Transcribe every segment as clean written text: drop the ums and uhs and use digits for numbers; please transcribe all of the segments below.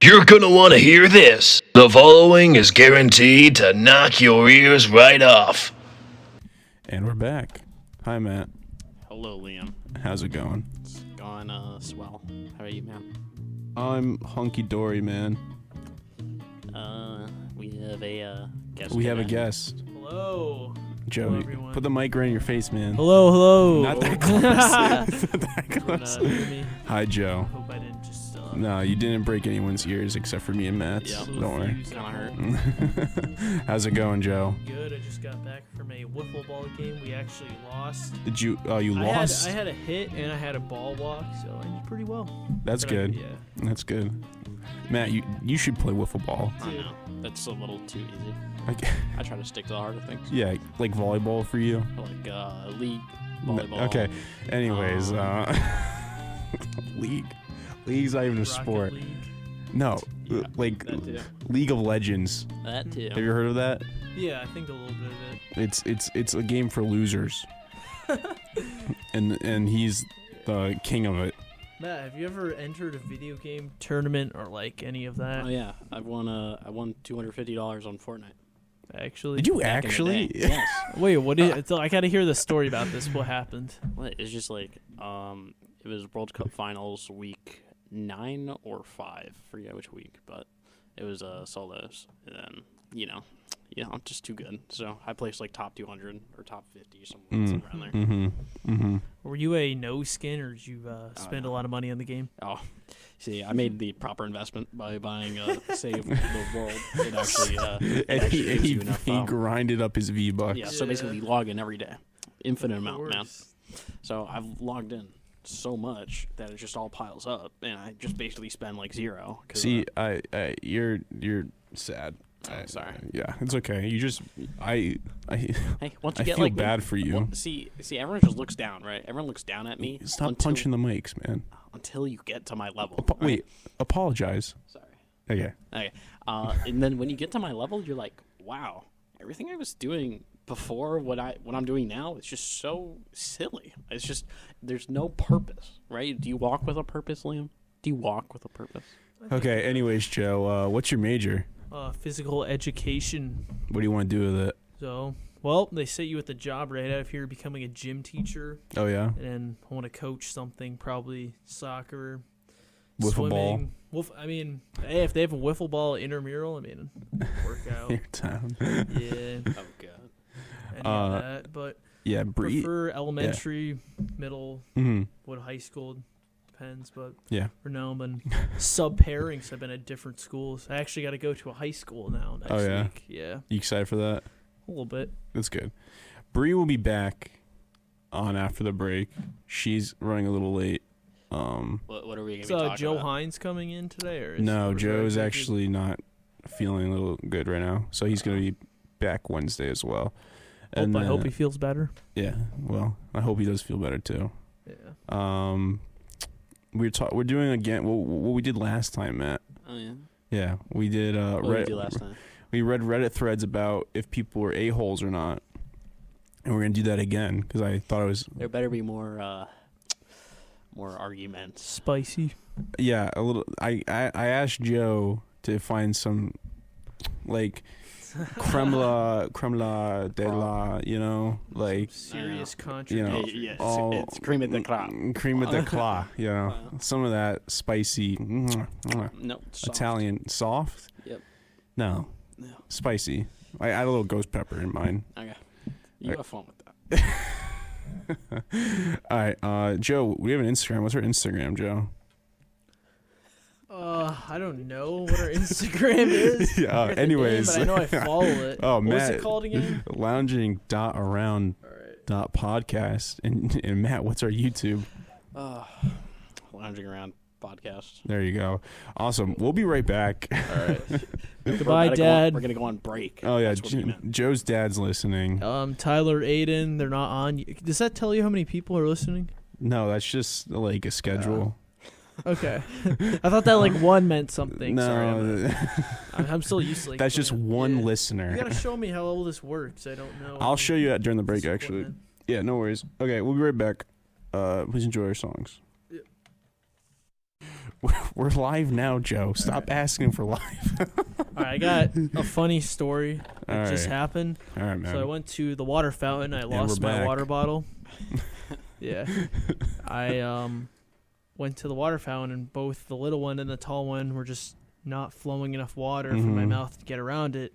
You're gonna want to hear this. The following is guaranteed to knock your ears right off. And we're back. Hi, Matt. Hello, Liam. How's it going? It's going swell. How are you, man? I'm hunky-dory, man. We have a guest. We have a today. guest. Hello. Joe, Hello, everyone. put the mic right in your face, man. Hello. Not that close. Not that Can, close. hear me? Hi, Joe. Hope I didn't just. No, you didn't break anyone's ears except for me and Matt's. Yeah. Don't worry. Kind of hurt. How's it going, Joe? Good. I just got back from a wiffle ball game. We actually lost. Did you? Oh, you lost? I had a hit and I had a ball walk, so I did pretty well. That's good. Yeah. That's good. Matt, you should play wiffle ball. I know. That's a little too easy. Like, I try to stick to the harder things. yeah, like volleyball for you. Like league, volleyball. Okay. Anyways, League's not even a Rocket sport. League. No, Yeah, like that too. League of Legends. That too. Have you heard of that? Yeah, I think a little bit of it. It's a game for losers. and he's the king of it. Matt, have you ever entered a video game tournament or like any of that? Oh yeah, I won $250 on Fortnit. Actually. Did you Back in the actually? day. Yes. Wait, what is? So I gotta hear the story about this. What happened? Well, it's just like it was World Cup Finals week 9 or 5. Forget which week, but it was solos, and then I'm just too good. So I placed like top 200 or top 50 somewhere around there. Mm-hmm. Were you a no skin or did you spend a lot of money on the game? Oh, see, I made the proper investment by buying Save the World. It actually, And gives you enough. he grinded up his V-Bucks. Yeah, so Yeah. basically you log in every day, infinite Of amount, man. course. So I've logged in so much that it just all piles up, and I just basically spend like zero. 'Cause, See, you're sad. sorry. Yeah, it's okay. You just I hey, once you I get feel like bad for you. see, everyone just looks down, right? Everyone looks down at me. Stop punching the mics, man. until you get to my level. right? Wait, apologize. Sorry. Okay. Okay. And then when you get to my level, you're like, wow, everything I was doing before what I'm doing now is just so silly. It's just there's no purpose, right? Do you walk with a purpose, Liam? Do you walk with a purpose? Okay. Anyways, Joe, what's your major? Physical education. What do you want to do with it? So, well, they set you at the job right out of here becoming a gym teacher. Oh yeah, And then I want to coach something, probably soccer, wiffle ball. swimming. I mean, hey, if they have a wiffle ball intramural, I mean, work out. Your town. Yeah, Oh god. any of that. But Yeah, prefer elementary, middle, Mm-hmm. what high school depends. But Yeah. for now, I've been sub pairing, so I've been at different schools. I actually got to go to a high school now next Oh, yeah? week. Yeah, You excited for that? a little bit. That's good. Bree will be back on after the break. She's running a little late. What are we gonna be So talking Joe about? Hines coming in today, or is No, or is Joe's that- actually not feeling a little good right now, so he's gonna be back Wednesday as well. And I hope he feels better. yeah, well, I hope he does feel better too. Yeah. We're doing again what we did last time, Matt. Oh yeah. Yeah, we did. What did we do last time? We read Reddit threads about if people were a-holes or not, and we're gonna do that again because I thought it was There better be more arguments. Spicy. yeah a little. I asked Joe to find some like creme de la, like Serious you contradiction. know, Yeah, it's, all it's cream of the crop. cream of the claw, Wow. some of that spicy No, soft. Italian soft. Yep. No, No. spicy. I add a little ghost pepper in mine. Okay. You have fun with that. All right, Joe, we have an Instagram. What's our Instagram, Joe? I don't know what our Instagram is. Yeah, I forget the anyways. name, but I know I follow it. Oh, what was Matt. it called again? Lounging.around All right. .podcast. And Matt, what's our YouTube? Lounging around podcast. There you go. Awesome. We'll be right back. All right. We're Goodbye, about to Dad. we're gonna go on break. Oh, yeah. That's what he meant. Joe's dad's listening. Tyler, Aiden, they're not on. Does that tell you how many people are listening? No, that's just like a schedule. Okay. I thought that like one meant something. Sorry, No, I'm still used to like. that's just one yeah. listener. You gotta show me how all this works. I don't know. I'll show you that during the break, This actually. equipment. Yeah, no worries. Okay, we'll be right back. Please enjoy our songs. We're live now, Joe. Stop asking for live. All right, I got a funny story that just happened. All right, man. So I went to the water fountain. I And lost we're my back. water bottle. Yeah. I went to the water fountain, and both the little one and the tall one were just not flowing enough water for my mouth to get around it.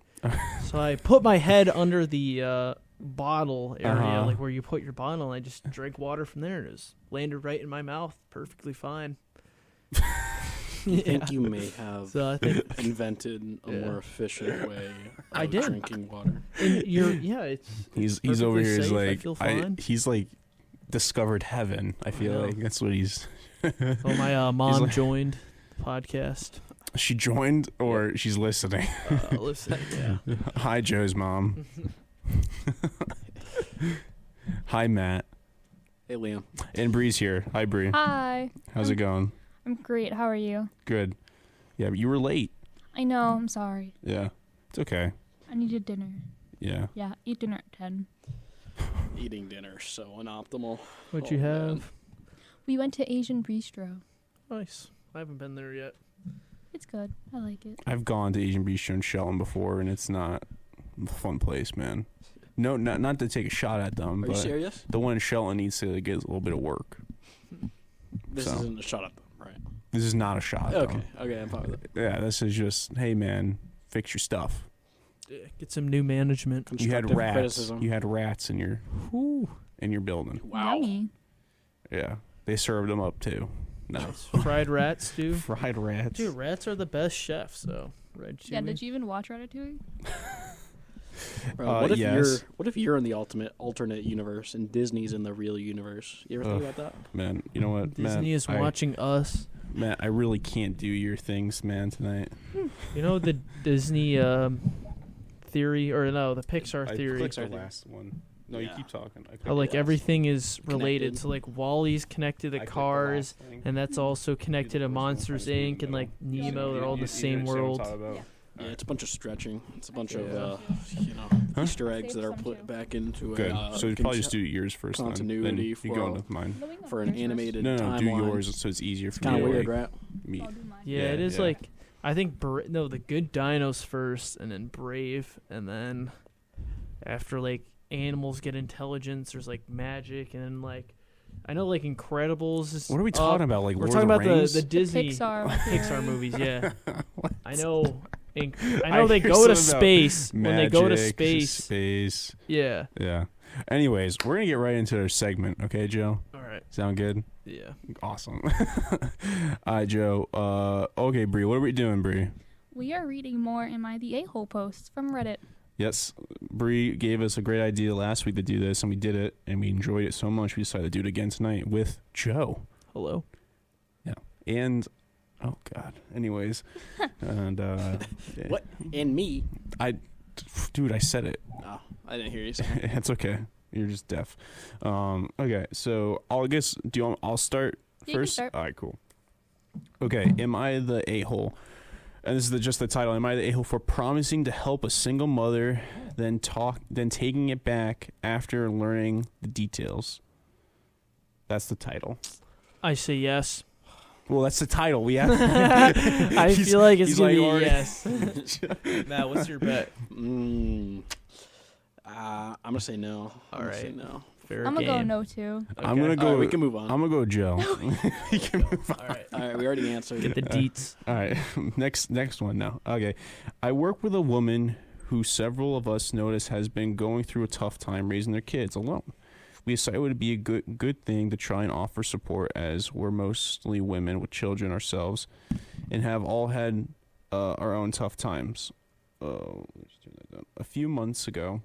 So I put my head under the bottle area, like where you put your bottle, and I just drank water from there, and it just landed right in my mouth, perfectly fine. I think you may have So I think invented a more efficient way I of did. drinking water. it's He's perfectly over here. He's safe. I like feel fine. he's like discovered heaven. I feel know. like that's what he's. So my mom like- joined the podcast. She joined or she's listening. Listen, yeah. Hi, Joe's mom. Hi, Matt. Hey, Liam. And Bree's here. Hi, Bree. Hi. How's it going? I'm great. How are you? Good. Yeah, but you were late. I know. I'm sorry. Yeah, it's okay. I needed dinner. Yeah. Yeah, eat dinner at 10. Eating dinner so unoptimal. What'd you man. have? We went to Asian Bistro. Nice. I haven't been there yet. It's good. I like it. I've gone to Asian Bistro in Shelton before, and it's not a fun place, man. No, not to take a shot at them, Are you but serious? the one in Shelton needs to get a little bit of work. This So. isn't a shot at them, right? This is not a shot. Okay, I'm fine with it. Though. Yeah, this is just, hey, man, fix your stuff. Yeah, get some new management. You had Constructive rats. criticism. You had rats in your building. Wow. Yummy. Yeah, they served them up too. Nice. Fried rat stew. Fried rats. Dude, rats are the best chefs, so. Right, Yeah, did you even watch Ratatouille? Bro, what if yes. you're in the alternate universe and Disney's in the real universe? You ever think about that? Man, you know what, Disney Matt, is watching us. Matt, I really can't do your things, man, tonight. You know the Disney theory, or no, the Pixar theory. last one. No, Yeah. you keep talking. How like everything is related. Connected. So like Wally's connected to cars, and that's also connected to Monsters Inc. and like Nemo. They're all in the same world. Yeah, it's a bunch of stretching. It's a bunch of Huh? Easter eggs Save that are some put too. back into Good. a So you probably just do yours first. continuity then you for go a- into mine. for an animated No, timeline. do yours so it's easier for Kind me of to weird, like, right? meet. I'll do mine. Yeah, Yeah, it is yeah. like I think the Good Dinos first, and then Brave, and then after like animals get intelligence, there's like magic, and then like I know like Incredibles. Is What are we up. talking about? Like We're Lord talking of about the Rings? the Disney Pixar movies. Yeah, I know. I I know they hear go to something about space when they go to Magic, space. Yeah. Yeah. Anyways, we're gonna get right into our segment, okay, Joe? All right. Sound good? Yeah. Awesome. All right, Joe. Okay, Bree. What are we doing, Bree? We are reading more Am I the A-hole posts from Reddit. Yes, Bree gave us a great idea last week to do this, and we did it, and we enjoyed it so much we decided to do it again tonight with Joe. Hello. And oh God. Anyways, and yeah. What? And me? Dude, I said it. Oh, I didn't hear you say. It's okay. You're just deaf. Okay, so I'll start You can first. start. All right, cool. Okay, am I the a-hole? And this is just the title. Am I the a-hole for promising to help a single mother, then taking it back after learning the details? That's the title. I say yes. Well, that's the title. We have. I feel like it's he's gonna like be already- yes. Matt, what's your bet? I'm gonna say no. All I'm gonna say right. no. Fair I'm going to go game. no, too. I'm gonna Okay. go. All right, we can move on. I'm gonna go Joe. We can move on. All right. All right, we already answered. Get the deets. All right, next one now. Okay, I work with a woman who several of us notice has been going through a tough time raising their kids alone. We decided it would be a good thing to try and offer support, as we're mostly women with children ourselves, and have all had our own tough times. Let's turn that down. A few months ago,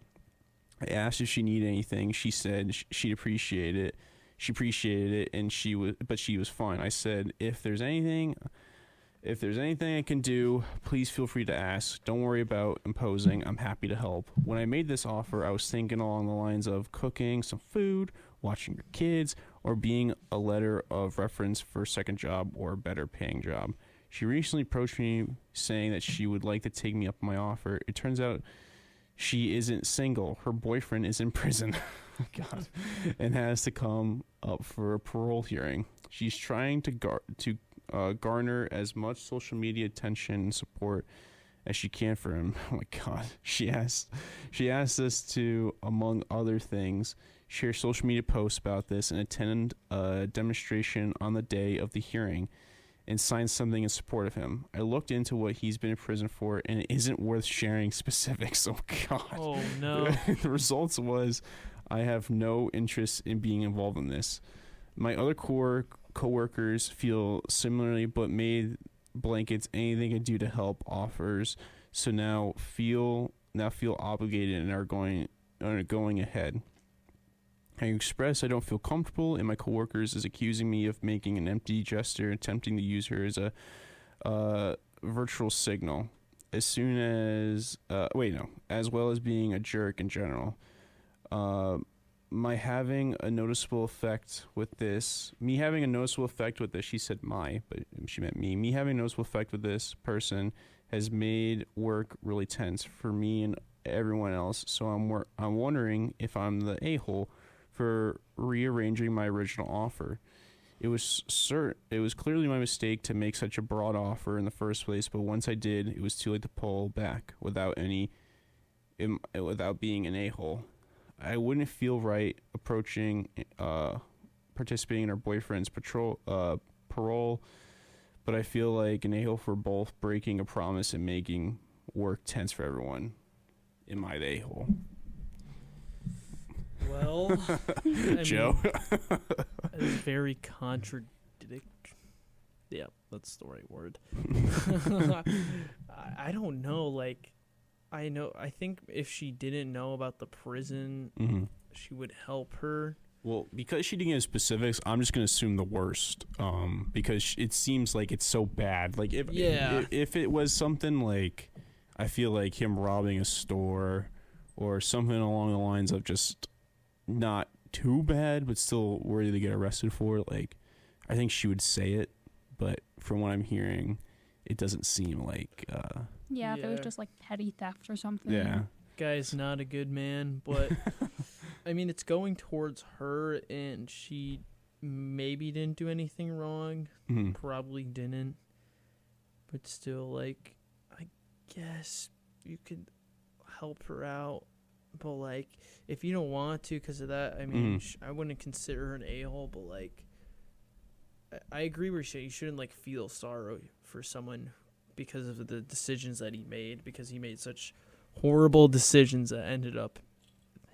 I asked if she needed anything. She said she'd appreciate it. She appreciated it, and she was fine. I said, if there's anything I can do, please feel free to ask. Don't worry about imposing. I'm happy to help. When I made this offer, I was thinking along the lines of cooking some food, watching your kids, or being a letter of reference for a second job or a better paying job. She recently approached me saying that she would like to take me up on my offer. It turns out she isn't single. Her boyfriend is in prison. God, and has to come up for a parole hearing. She's trying to garner as much social media attention and support as she can for him. Oh my God. She asked us to, among other things, share social media posts about this and attend a demonstration on the day of the hearing and sign something in support of him. I looked into what he's been in prison for, and it isn't worth sharing specifics. Oh, God. Oh, no. The results was I have no interest in being involved in this. My other co-workers feel similarly, but made blankets anything I do to help offers, so now feel obligated and are going ahead. I express I don't feel comfortable, and my coworkers is accusing me of making an empty gesture, attempting to use her as a virtual signal. As well as being a jerk in general. Me having a noticeable effect with this, she said but she meant me. Me having a noticeable effect with this person has made work really tense for me and everyone else. So I'm wondering if I'm the a-hole for rearranging my original offer. It was clearly my mistake to make such a broad offer in the first place, but once I did, it was too late to pull back without being an a-hole. I wouldn't feel right participating in her boyfriend's parole, but I feel like an a-hole for both breaking a promise and making work tense for everyone. Am I the a-hole? Well, Joe? It's very contradictory. Yeah, that's the right word. I don't know. Like, I think if she didn't know about the prison, she would help her. Well, because she didn't give specifics, I'm just going to assume the worst. Because it seems like it's so bad. Like, if it was something like, I feel like him robbing a store or something along the lines of just not too bad, but still worthy to get arrested for, like, I think she would say it. But from what I'm hearing, it doesn't seem like... if it was just like petty theft or something. Yeah. Guy's not a good man, but I mean, it's going towards her, and she maybe didn't do anything wrong. Probably didn't. But still, like, I guess you could help her out. But, like, if you don't want to because of that, I mean, I wouldn't consider her an a-hole, but, like, I agree with you. You shouldn't, like, feel sorrow for someone because of the decisions that he made, because he made such horrible decisions that ended up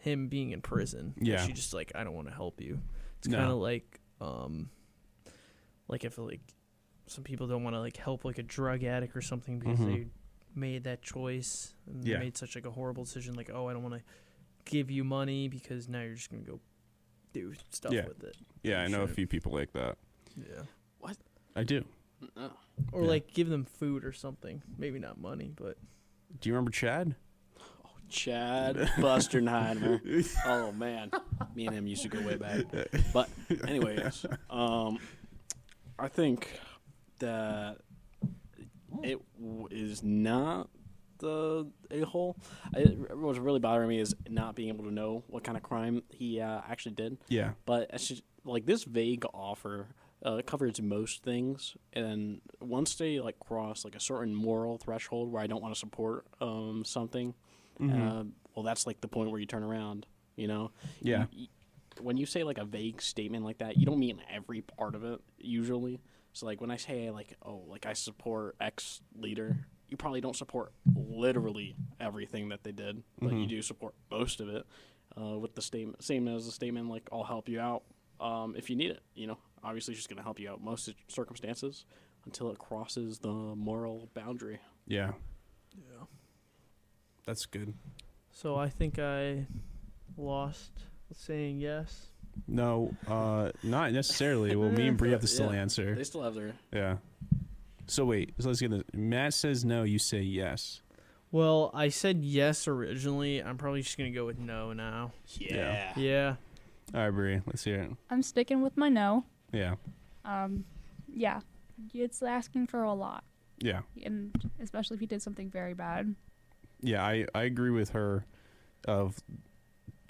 him being in prison. Yeah. She just, like, I don't want to help you. It's kind of like if, like, some people don't want to, like, help, like, a drug addict or something because they made that choice and they made such, like, a horrible decision, like, oh, I don't want to give you money because now you're just going to go do stuff with it. Yeah, I know a few people like that. Yeah. What? I do. Oh. Or, like, give them food or something. Maybe not money, but... Do you remember Chad? Oh, Chad Busternheimer. Oh, man. Me and him used to go way back. But anyways, I think that it is not the a-hole. What's really bothering me is not being able to know what kind of crime he actually did. Yeah. But it's just, like, this vague offer covers most things, and once they, like, cross, like, a certain moral threshold where I don't want to support something, well, that's, like, the point where you turn around, you know? Yeah. When you say, like, a vague statement like that, you don't mean every part of it, usually. So, like, when I say, like, oh, like, I support X leader, you probably don't support literally everything that they did, but you do support most of it with the statement, same as the statement, like, I'll help you out if you need it, you know? Obviously, she's going to help you out most circumstances until it crosses the moral boundary. Yeah. Yeah. That's good. So I think I lost saying yes. No, not necessarily. Well, me and Bree have to still answer. They still have their... Yeah. So wait, so let's get this. Matt says no, you say yes. Well, I said yes originally. I'm probably just going to go with no now. Yeah. Yeah. All right, Bree, let's hear it. I'm sticking with my no. Yeah. Yeah. It's asking for a lot. Yeah. And especially if he did something very bad. Yeah, I agree with her of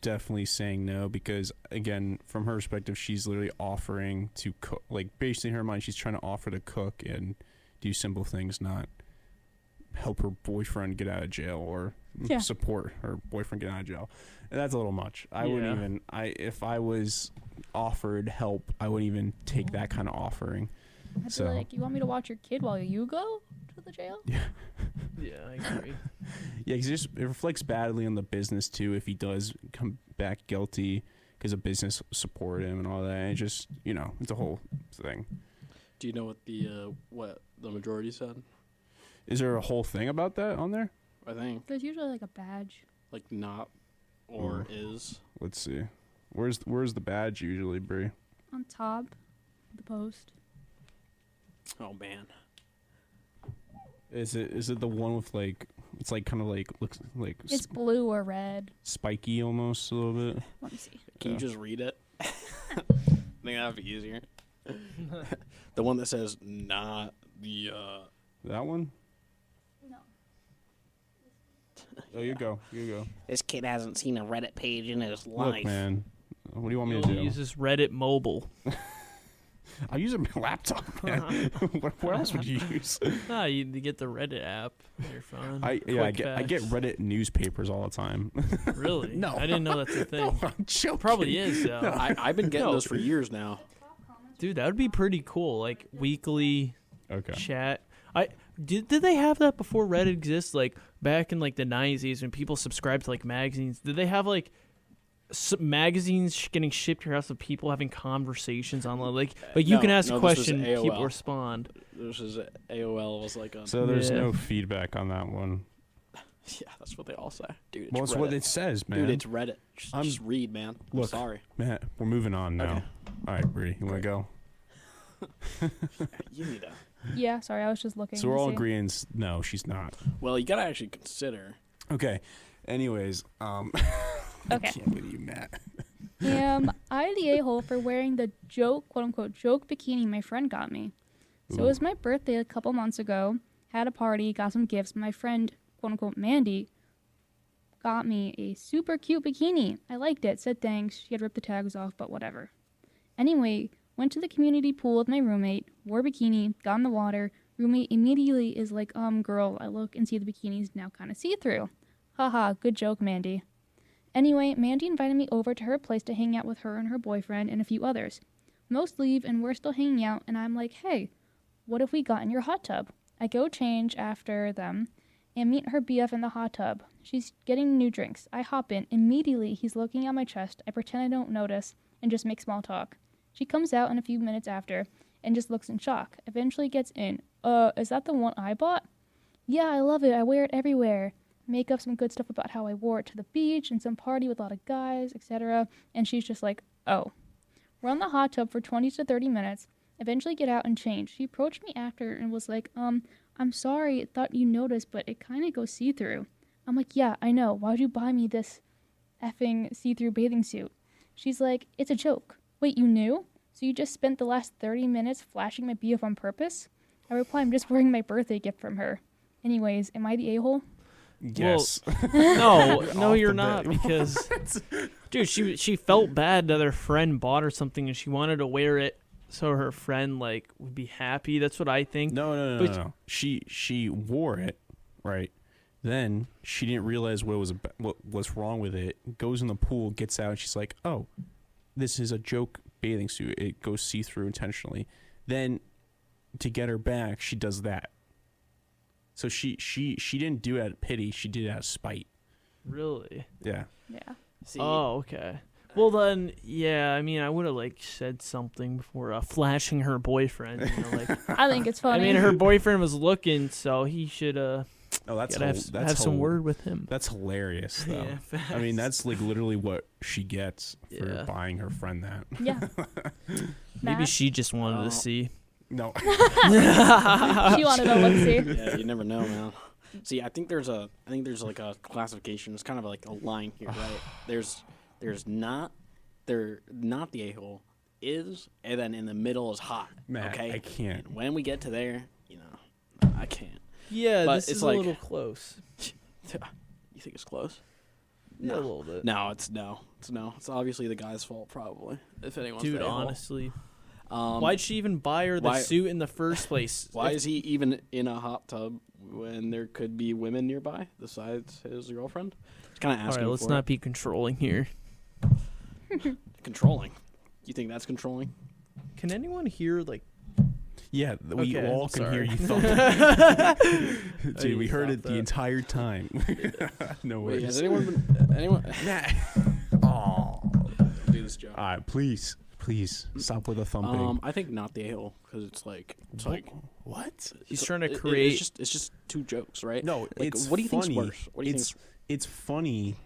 definitely saying no because, again, from her perspective, she's literally offering to cook. Like, basically, in her mind, she's trying to offer to cook and do simple things, not help her boyfriend get out of jail or support her boyfriend get out of jail. And that's a little much. I wouldn't even. If I was offered help, I wouldn't even take that kind of offering. I'd be like, you want me to watch your kid while you go to the jail? Yeah. Yeah, I agree. Yeah, because it reflects badly on the business too if he does come back guilty because a business supported him and all that. And it just, it's a whole thing. Do you know what the majority said? Is there a whole thing about that on there? I think There's usually like a badge. like not or is. Let's see. Where's the badge usually, Bree? On top of the post. Oh man. Is it the one with like it's like kind of like looks like It's blue or red. spiky almost a little bit? Let me see. Can you just read it? I think that'd be easier. The one that says not the That one? No. Oh, you go. This kid hasn't seen a Reddit page in his Look, life. man. What do you want me to He do? uses Reddit mobile. I use a laptop, man. what else would you use? You get the Reddit app on your phone. I get Quick Reddit newspapers all the time. facts. Really? No. I didn't know that's a thing. No, I'm joking. Probably is, though. I've been getting those for years now. Dude, that would be pretty cool. Like, weekly Okay. chat. Did they have that before Reddit exists? Like, back in, like, the 90s when people subscribed to, like, magazines. Did they have, like, magazines getting shipped to your house of people having conversations online? Like you No, can ask no, a this was question, people AOL. respond. This is AOL was like a So there's Yeah. no feedback on that one. yeah, that's what they all say, dude. It's Well, it's Reddit. what it says, man. Dude, it's Reddit. Just read, man. I'm Look. sorry. Matt, we're moving on now. Okay. All right, Bree, you want to go? You need to. Yeah, sorry, I was just looking. So we're to all see. agreeing. No, she's not. Well, you gotta actually consider. Okay. Anyways, I Okay. can't believe you, Matt. Am I the a-hole for wearing the quote unquote joke bikini my friend got me? So it was my birthday a couple months ago. Had a party, got some gifts. My friend, quote unquote Mandy, got me a super cute bikini. I liked it, said thanks. She had ripped the tags off, but whatever. Anyway, went to the community pool with my roommate, wore a bikini, got in the water. Roommate immediately is like, girl, I look and see the bikini's now kind of see-through. Haha, good joke, Mandy. Anyway, Mandy invited me over to her place to hang out with her and her boyfriend and a few others. Most leave and we're still hanging out, and I'm like, hey, what if we got in your hot tub? I go change after them and meet her BF in the hot tub. She's getting new drinks. I hop in. Immediately, he's looking at my chest. I pretend I don't notice and just make small talk. She comes out in a few minutes after and just looks in shock. Eventually gets in. Is that the one I bought? Yeah, I love it. I wear it everywhere. Make up some good stuff about how I wore it to the beach and some party with a lot of guys, etc. And she's just like, oh. We're on the hot tub for 20 to 30 minutes. Eventually get out and change. She approached me after and was like, I'm sorry, thought you noticed, but it kind of goes see-through. I'm like, yeah, I know. Why'd you buy me this effing see-through bathing suit? She's like, it's a joke. Wait, you knew? So you just spent the last 30 minutes flashing my BF on purpose? I reply, I'm just wearing my birthday gift from her. Anyways, am I the a-hole? Yes. No, Off you're the not, bat. because dude, she felt bad that her friend bought her something and she wanted to wear it so her friend like would be happy. That's what I think. No. She wore it, right? Then she didn't realize what was wrong with it. Goes in the pool, gets out, and she's like, "Oh, this is a joke bathing suit. It goes see-through intentionally." Then to get her back, she does that. So she didn't do it out of pity. She did it out of spite. Really? Yeah. Yeah. See, Oh, okay. Well then, yeah. I mean, I would have like said something before flashing her boyfriend. You know, like I think it's I funny. mean, her boyfriend was looking, so he should Oh, that's gotta have some word with him. That's hilarious, though. Yeah, facts. I mean, that's like literally what she gets for Yeah. buying her friend that. Yeah. Maybe Matt? she just wanted Oh. to see. No. She wanted to look see. yeah, you never know, man. See, I think there's like a classification. It's kind of like a line here, right? There's not the a-hole is, and then in the middle is hot. Matt, okay, I can't. And when we get to there, I can't. Yeah, But this it's is like- a little close. You think it's close? Yeah, a little bit. No, it's no. It's obviously the guy's fault, probably. If anyone's Dude, the a-hole. honestly. Why'd she even buy her the suit in the first place? Why is he even in a hot tub when there could be women nearby besides his girlfriend? It's kind of asking. All right, let's not be controlling here. Controlling. You think that's controlling? Can anyone hear like? Yeah, we Okay, all can hear sorry. you thumping. Dude, we heard stop it the that. entire time. No Wait, worries. has anyone Oh. do this job? All right, please stop with the thumping. I think not the a-hole because it's like What? He's trying to it- create. It's just two jokes, right? No, Like, it's what do you think's funny. worse? What do you think's It's funny.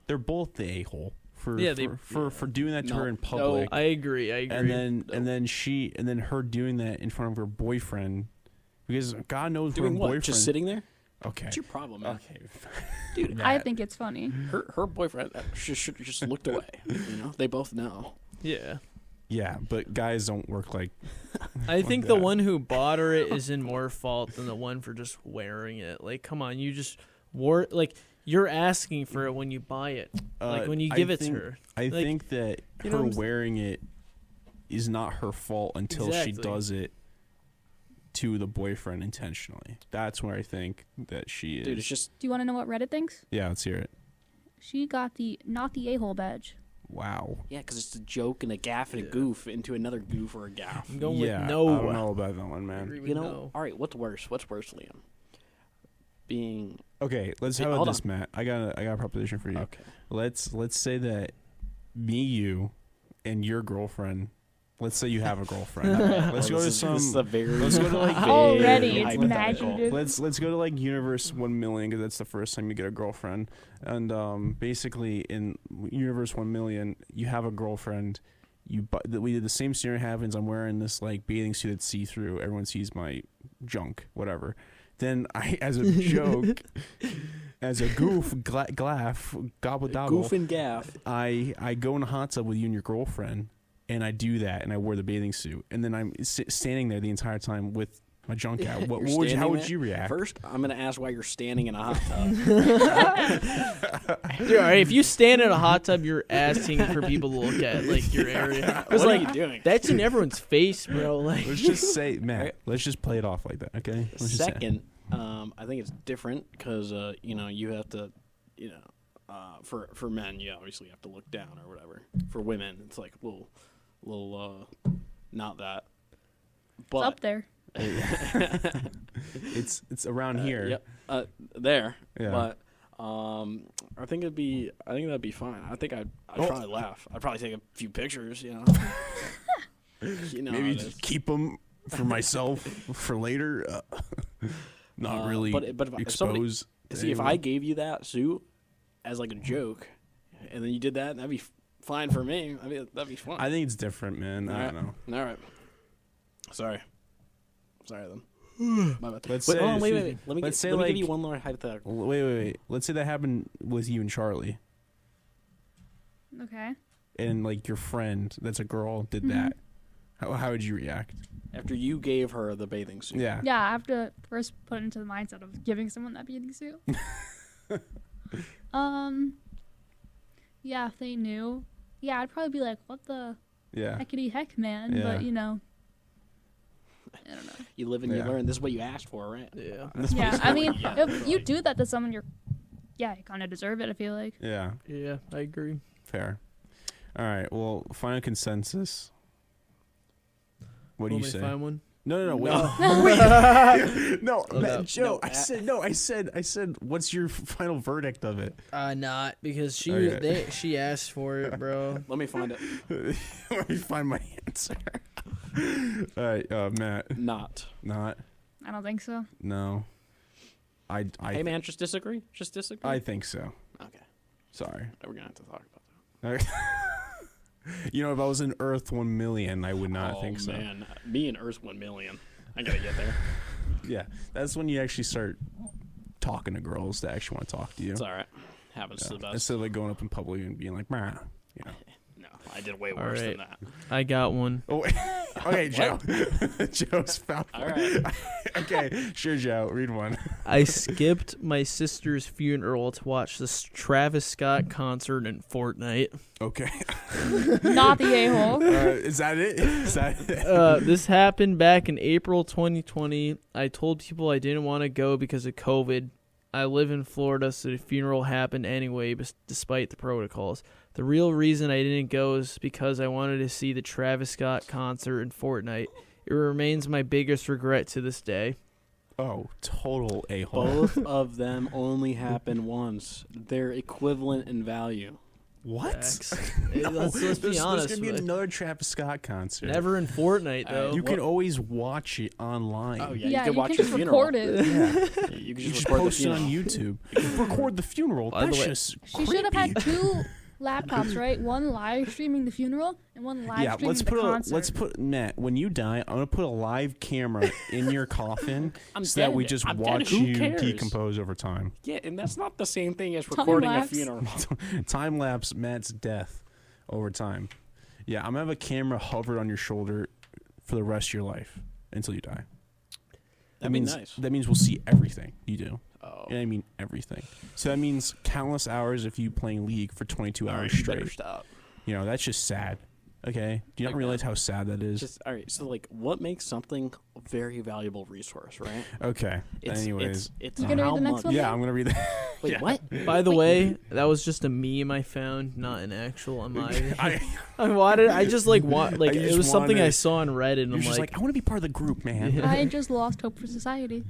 They're both the a-hole for Yeah, they- for doing that to No, her in no, public. I agree. and then her doing that in front of her boyfriend, because God knows doing her what? boyfriend. Just sitting there? Okay. What's your problem, man? Okay. Dude, I think it's funny. her boyfriend should just looked away. You know, they both know. Yeah. Yeah, but guys don't work like. I think that. the one who bought her it is in more fault than the one for just wearing it. Like, come on, you just wore like you're asking for it when you buy it. Like when you give it to her. I Like, think that you know her what I'm wearing it is not her fault until she Exactly. does it to the boyfriend intentionally. That's where I think that she is. Dude, it's just Do you want to know what Reddit thinks? Yeah, let's hear it. She got the not the a-hole badge. Wow. yeah, because it's a joke and a gaff and a goof into another goof or a gaff. I'm going Yeah, with no. I don't know about that one, I man. agree with You know, no. all right. What's worse? What's worse, Liam? Being Okay, let's Hey, how about hold this, Matt? I got a proposition for you. okay. Let's say that me, you, and your girlfriend. Let's say you have a girlfriend. Let's go to This is some. a very Let's go to like. Already, it's hypothetical. imaginative. Let's go to like Universe 1 million because that's the first time you get a girlfriend. And basically in Universe 1 million, you have a girlfriend. We did the same scenario happens. I'm wearing this like bathing suit that's see through. Everyone sees my junk, whatever. Then I, as a joke, as a goof, glaff, gobble dobble, Goof and gaff. I go in a hot tub with you and your girlfriend, and I do that, and I wear the bathing suit, and then I'm standing there the entire time with my junk out. What You're would you, how standing would there? you react? First, I'm gonna ask why you're standing in a hot tub. Dude, all right, if you stand in a hot tub, you're asking for people to look at like your area. What What are you doing? That's in everyone's face, bro. Like, Let's just say, Matt. Right. Let's just play it off like that, okay? Let's just say- Second, I think it's different because you know you have to, you know, for men you obviously have to look down or whatever. For women, it's like a little not that. It's But up there. it's around here. Yep. There. Yeah. But I think that'd be fine. I think I'd probably laugh. I'd probably take a few pictures. You know. You know. Maybe how it just is. keep them for myself for later. Not really but if somebody- expose. to See, if anyone. I gave you that suit as like a joke, and then you did that, that'd be fine for me. I mean, that'd be fun. I think it's different, man. I don't know. All right. Sorry then. My bad. Let's Wait, say- hold on, wait. Let me let's say, give like- you one more hypothetical. Wait. Let's say that happened with you and Charlie, Okay. and like your friend, that's a girl, did that. How would you react? After you gave her the bathing suit. Yeah. Yeah, I have to first put into the mindset of giving someone that bathing suit. Yeah, if they knew. Yeah, I'd probably be like, what the Yeah. heckity heck, man? Yeah. But, you know, I don't know. You live and you Yeah. learn. This is what you asked for, right? yeah, Yeah, I mean, if you do that to someone, you kind of deserve it, I feel like. Yeah. yeah, I agree. Fair. All right. Well, final consensus. What do you Want me to say? Find one? No, wait. No, Oh, no. Joe. I said. What's your final verdict of it? Not because she Okay. she asked for it, bro. Let me find it. Let me find my answer. All right, Matt. Not. Not. I don't think so. No. I Hey, man, just disagree. Just disagree. I think so. Okay. Sorry. We're gonna have to talk about that. You know, if I was in Earth 1 million, I would not oh, think so. man, me and Earth 1 million. I gotta get there. Yeah, that's when you actually start talking to girls that actually want to talk to you. It's all right. Happens to the best. Instead of like going up in public and being like, "Meh," you know. No, I did way All worse right. than that. I got one. Oh, Okay, Joe. Joe's found. All right. Okay, sure, Joe. Read one. I skipped my sister's funeral to watch this Travis Scott concert in Fortnite. Okay. Not the a-hole. Is that it? Is that it? This happened back in April 2020. I told people I didn't want to go because of COVID. I live in Florida, so the funeral happened anyway, despite the protocols. The real reason I didn't go is because I wanted to see the Travis Scott concert in Fortnite. It remains my biggest regret to this day. Oh, total a-hole. Both of them only happen once. They're equivalent in value. What? No, let's be honest. There's going to be another Travis Scott concert. Never in Fortnite, though. You can always watch it online. Oh, yeah. Yeah, you can watch just the funeral. record it. Yeah. You can You just just record the post it on funeral. YouTube. Record the funeral. By the That's way, just She should have had creepy. 2 laptops, right? One live streaming the funeral and one live streaming let's the put concert. let's put Matt. When you die, I'm gonna put a live camera in your coffin I'm so that we dead. just I'm dead. watch Who you cares? decompose over time. Yeah, and that's not the same thing as Time recording a lapse. funeral. Time lapse Matt's death over time. Yeah, I'm gonna have a camera hovered on your shoulder for the rest of your life until you die. That'd be nice. That means we'll see everything you do. Oh. And I mean everything. So that means countless hours of you playing League for 22 All hours right, you better straight. stop. You know, that's just sad. Okay? Do you not Okay. realize how sad that is? Just all right. So, like, what makes something a very valuable resource, right? Okay. Anyways. it's You gonna read how the next much. one? Yeah, I'm going to read that. Wait, Yeah. what? By the Wait. way, that was just a meme I found, not an actual MI. I, I just like want like You it just was something wanted- I saw on Reddit, and you're I'm just like, I want to be part of the group, man. Yeah. I just lost hope for society.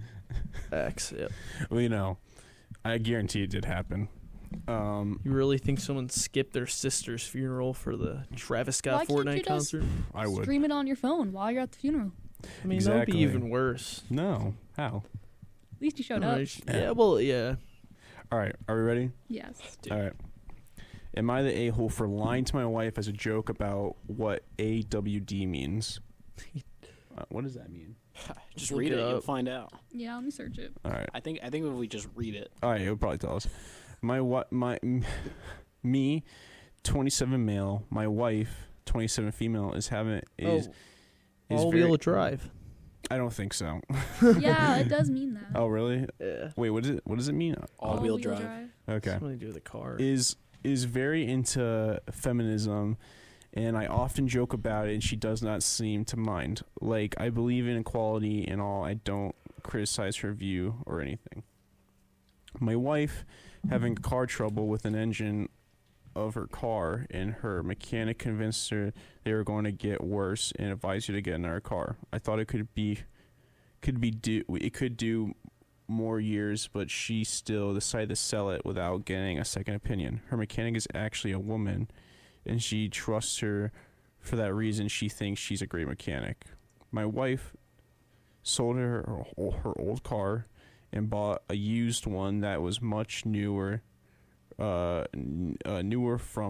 X. Yep. Well, you know, I guarantee it did happen. You really think someone skipped their sister's funeral for the Travis Scott Why can't you Fortnite just- concert? I would. Stream it on your phone while you're at the funeral. I mean, that would Exactly. be even worse. No. How? At least you showed up. Right? Yeah. Well, yeah. All right. Are we ready? Yes. All right. Am I the a-hole for lying to my wife as a joke about what AWD means? What does that mean? Just Look read it it. You'll up. find out. Yeah, let me search it. All right. I think if we just read it. All right. It'll probably tell us. Me, 27 male. My wife, 27 female, is All-wheel drive. I don't think so. Yeah, it does mean that. Oh, really? Yeah. Wait, what does it mean? All-wheel drive. Okay. Something to do with the car. Is very into feminism, and I often joke about it, and she does not seem to mind. Like, I believe in equality and all. I don't criticize her view or anything. My wife having car trouble with an engine of her car, and her mechanic convinced her they were going to get worse and advised her to get another car. I thought it could do more years, but she still decided to sell it without getting a second opinion. Her mechanic is actually a woman, and she trusts her. For that reason, she thinks she's a great mechanic. My wife sold her old car and bought a used one that was much newer from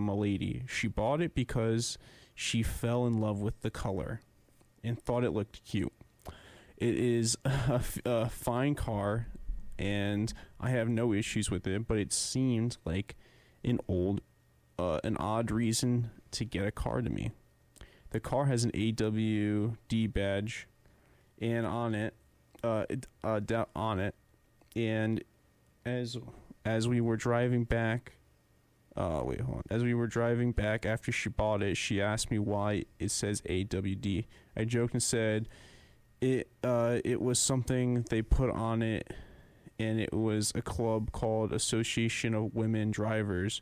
a lady. She bought it because she fell in love with the color and thought it looked cute. It is a fine car, and I have no issues with it, but it seemed like an odd reason to get a car to me. The car has an AWD badge and on it, and as we were driving back, As we were driving back after she bought it, she asked me why it says AWD. I joked and said it was something they put on it, and it was a club called Association of Women Drivers,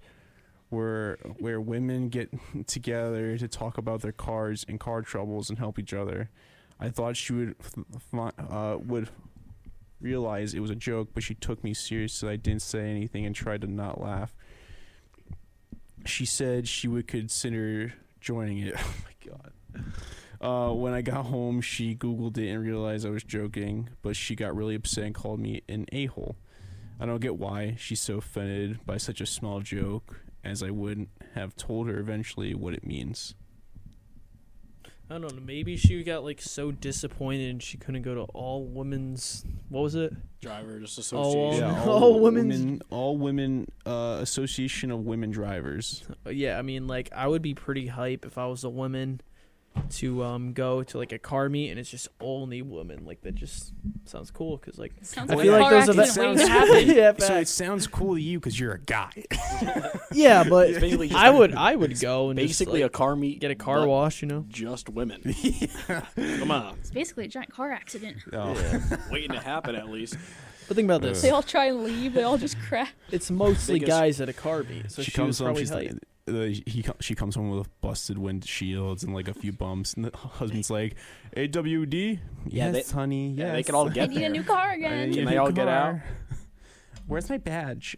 where women get together to talk about their cars and car troubles and help each other. I thought she would realize it was a joke, but she took me serious, so I didn't say anything and tried to not laugh. She said she would consider joining it. Oh my god. When I got home, she Googled it and realized I was joking, but she got really upset and called me an a-hole. I don't get why she's so offended by such a small joke, as I wouldn't have told her eventually what it means. I don't know. Maybe she got like so disappointed and she couldn't go to all women's. What was it? Drivers All- Association. Yeah, All women Association of Women Drivers. Yeah, I mean, like I would be pretty hype if I was a woman to go to like a car meet, and it's just only women. Like that just sounds cool because like Sounds I like feel a like car those events accident waiting to happen. yeah, So it facts. sounds cool to you because you're a guy. Yeah, but It's basically just I would go and basically just, a car meet. get a car but wash, you know. Just women. Come on. It's basically a giant car accident. Oh. Waiting to happen at least. But think about this: They all try and leave. They all just crash. it's mostly Biggest- guys at a car meet, so she was probably she's hyped. she comes home with busted windshields and like a few bumps, and the husband's like, "AWD, Yeah, yes, honey, yes." Yeah, they can all I get need there. a new car I again. need Can a they new all get out? car. Where's my badge?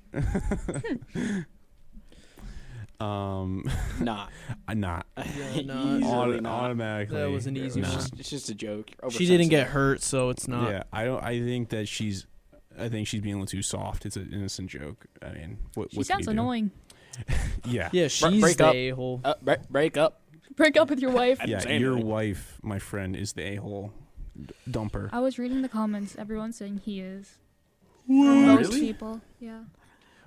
Nah. I'm not. Yeah, no, Easily not. Automatically. That was an easy nah. one. It's just a joke. You're she didn't get oversensitive. hurt, so it's not. Yeah, I don't. I think that she's. I think she's being a little too soft. It's an innocent joke. I mean, what She can sounds you do? annoying. Yeah. Yeah, she's break the up. a-hole. Break up. Break up with your wife. I didn't Yeah, say your anything. wife, my friend, is the a-hole dumper. I was reading the comments. Everyone's saying he is. Most Really? people. Yeah.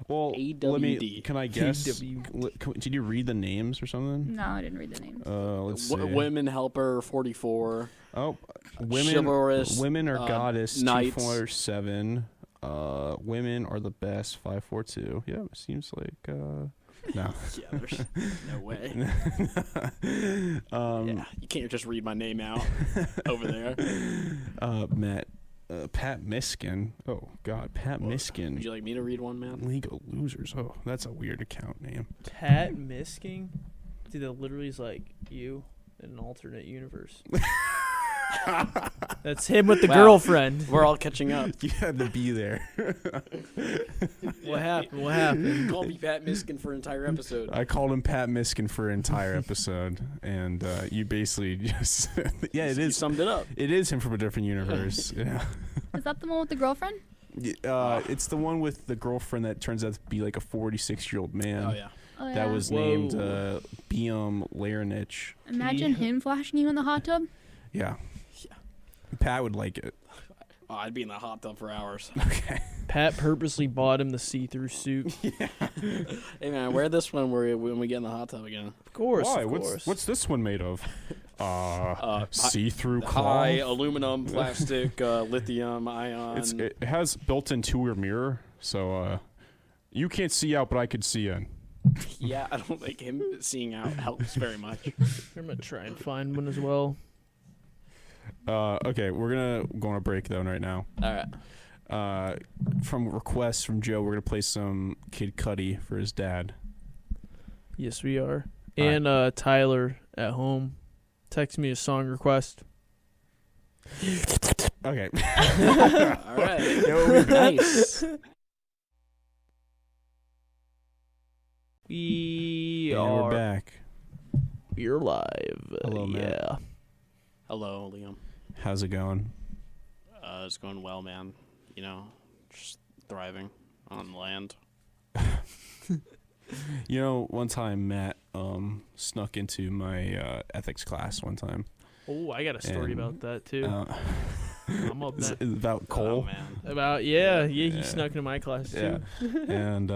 Well, AWD. can I guess? AWD. Did you read the names or something? No, I didn't read the names. Let's see. Women helper 44. Oh, women. Chivalrous, Women are goddess. knights. 247. Women are the best. 542. Yeah, it seems like. No. Yeah, there's no way. Um, Yeah, you can't just read my name out over there. Matt. Pat Miskin. Oh God, Pat Miskin. Would you like me to read one, man? League of Losers. Oh, that's a weird account name. Pat Misking? Dude, that literally is like you in an alternate universe. That's him with the Wow. girlfriend. We're all catching up. You had to be there. What happened? What happened? Call me Pat Miskin for an entire episode. I called him Pat Miskin for an entire episode, and you basically just yeah, it You is. summed it up. It is him from a different universe. Yeah. Is that the one with the girlfriend? It's the one with the girlfriend that turns out to be like a 46-year-old man. Oh yeah. Oh, yeah. That was Whoa. named Biam Larinich. Imagine Yeah. him flashing you in the hot tub. Yeah. Yeah. Pat would like it. Oh, I'd be in the hot tub for hours. Okay. Pat purposely bought him the see-through suit. Hey man, wear this one when we get in the hot tub again. Of course, Why? of course. What's this one made of? High See-through cloth. aluminum, plastic, lithium ion. It has built-in two-way mirror, so you can't see out, but I could see in. Yeah, I don't think him seeing out helps very much. I'm gonna try and find one as well. Okay, we're gonna go on a break though right now. All right. From requests from Joe, we're gonna play some Kid Cudi for his dad. Yes, we are. All right. And Tyler at home text me a song request. Okay. All right. Nice. We And are we're back. We're live. Hello, Matt. Yeah. Hello, Liam. How's it going? It's going well, man. You know, just thriving on land. You know, one time Matt snuck into my ethics class one time. Oh, I got a story And, about that too. I'm up It's there. about Oh Cole. man. About he Yeah. snuck into my class Yeah. too. And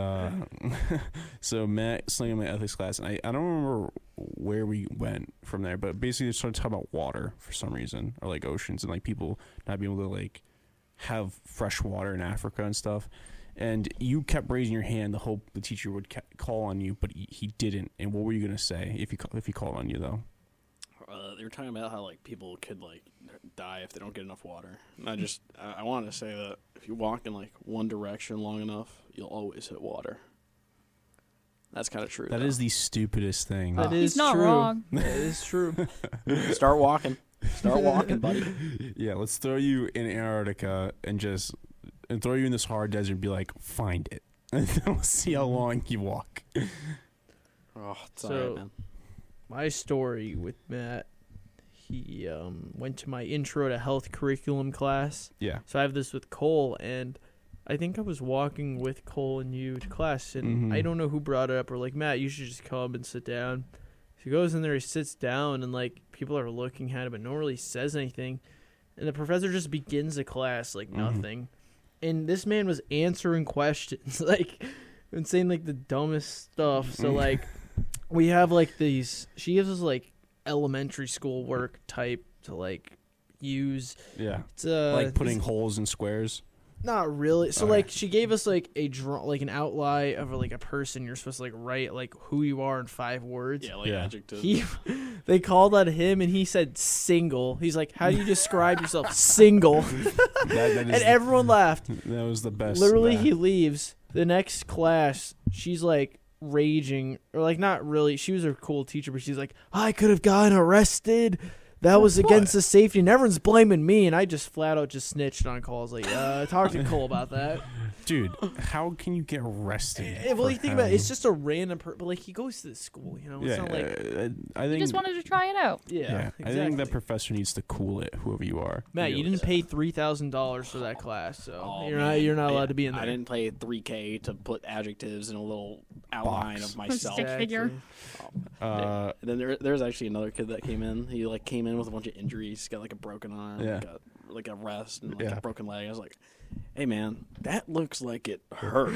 so Matt snuck in my ethics class, and I don't remember where we went from there, but basically they started talking about water for some reason, or like oceans, and like people not being able to like have fresh water in Africa and stuff. And you kept raising your hand. The teacher would call on you, but he didn't. And what were you gonna say if he called on you though? They were talking about how like people could like die if they don't get enough water. And I want to say that if you walk in like one direction long enough, you'll always hit water. That's kind of true. That though. is the stupidest thing. That He's is not true. wrong. That is true. Start walking. Start walking, buddy. Yeah, let's throw you in Antarctica and throw you in this hard desert and be like, find it. And then we'll see how long you walk. Oh, it's So- alright, man. My story with Matt, he went to my intro to health curriculum class. Yeah. So I have this with Cole, and I think I was walking with Cole and you to class, and Mhm. I don't know who brought it up, or like, Matt, you should just come and sit down. So he goes in there, he sits down, and like people are looking at him, but no one really says anything. And the professor just begins the class like nothing. And this man was answering questions, like, and saying like the dumbest stuff. So like, we have like these. She gives us like elementary school work type to like use. Yeah. It's Like putting holes in squares. Not really. So Okay. like she gave us like like an outline of like a person. You're supposed to like write like who you are in 5 words. Yeah, like Yeah. adjectives. They called on him and he said single. He's like, how do you describe yourself? Single. That And everyone laughed. that was the best. Literally, math. he leaves. The next class, she's like raging, or like not really. She was a cool teacher, but she's like, I could have gotten arrested. That was against the safety, and everyone's blaming me. And I just flat out just snitched on calls. Like, talk to Cole about that. Dude, how can you get arrested? Well, you for think about it, it's having- just a random but like he goes to the school, you know. It's not like I You think. just wanted to try it out. yeah, I think that professor needs to cool it, whoever you are. Matt, you Really. didn't pay $3,000 for that class, so Oh, you're man. not allowed to be in there. I didn't pay $3K to put adjectives in a little outline Box. of myself. Stick figure. Uh, And then there's actually another kid that came in. He like came in with a bunch of injuries. He's got like a broken arm, Yeah. like a wrist, and like Yeah. a broken leg. I was like, "Hey man, that looks like it hurt."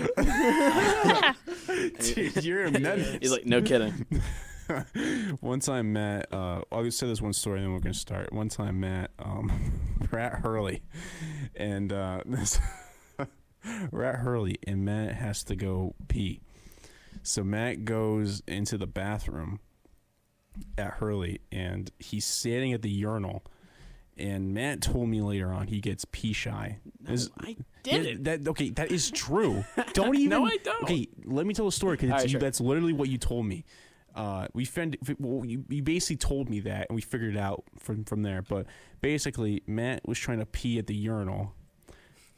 dude, you're a menace. He's like, "No kidding." One time, Matt. I'll just say this one story, and then we're gonna start. One time, Matt, we're at Hurley, and we're at Hurley, and Matt has to go pee. So Matt goes into the bathroom at Hurley, and he's standing at the urinal. And Matt told me later on he gets pee shy. I did it. That is true. Don't even. No, I don't. Okay, let me tell a story because Alright, sure. that's literally what you told me. You basically told me that, and we figured it out from there. But basically, Matt was trying to pee at the urinal,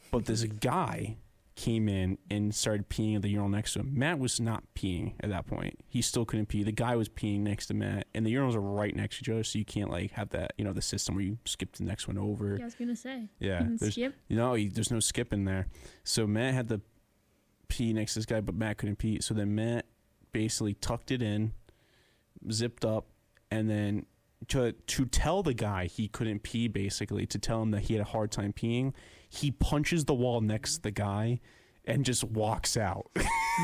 but this guy came in and started peeing at the urinal next to him. Matt was not peeing at that point. He still couldn't pee. The guy was peeing next to Matt, and the urinals are right next to each other, so you can't like have that, the system where you skip the next one over. Yeah, I was gonna say. Yeah, You can there's skip. there's no skipping there. So Matt had to pee next to this guy, but Matt couldn't pee. So then Matt basically tucked it in, zipped up, and then to tell the guy he couldn't pee, basically to tell him that he had a hard time peeing, he punches the wall next to the guy and just walks out.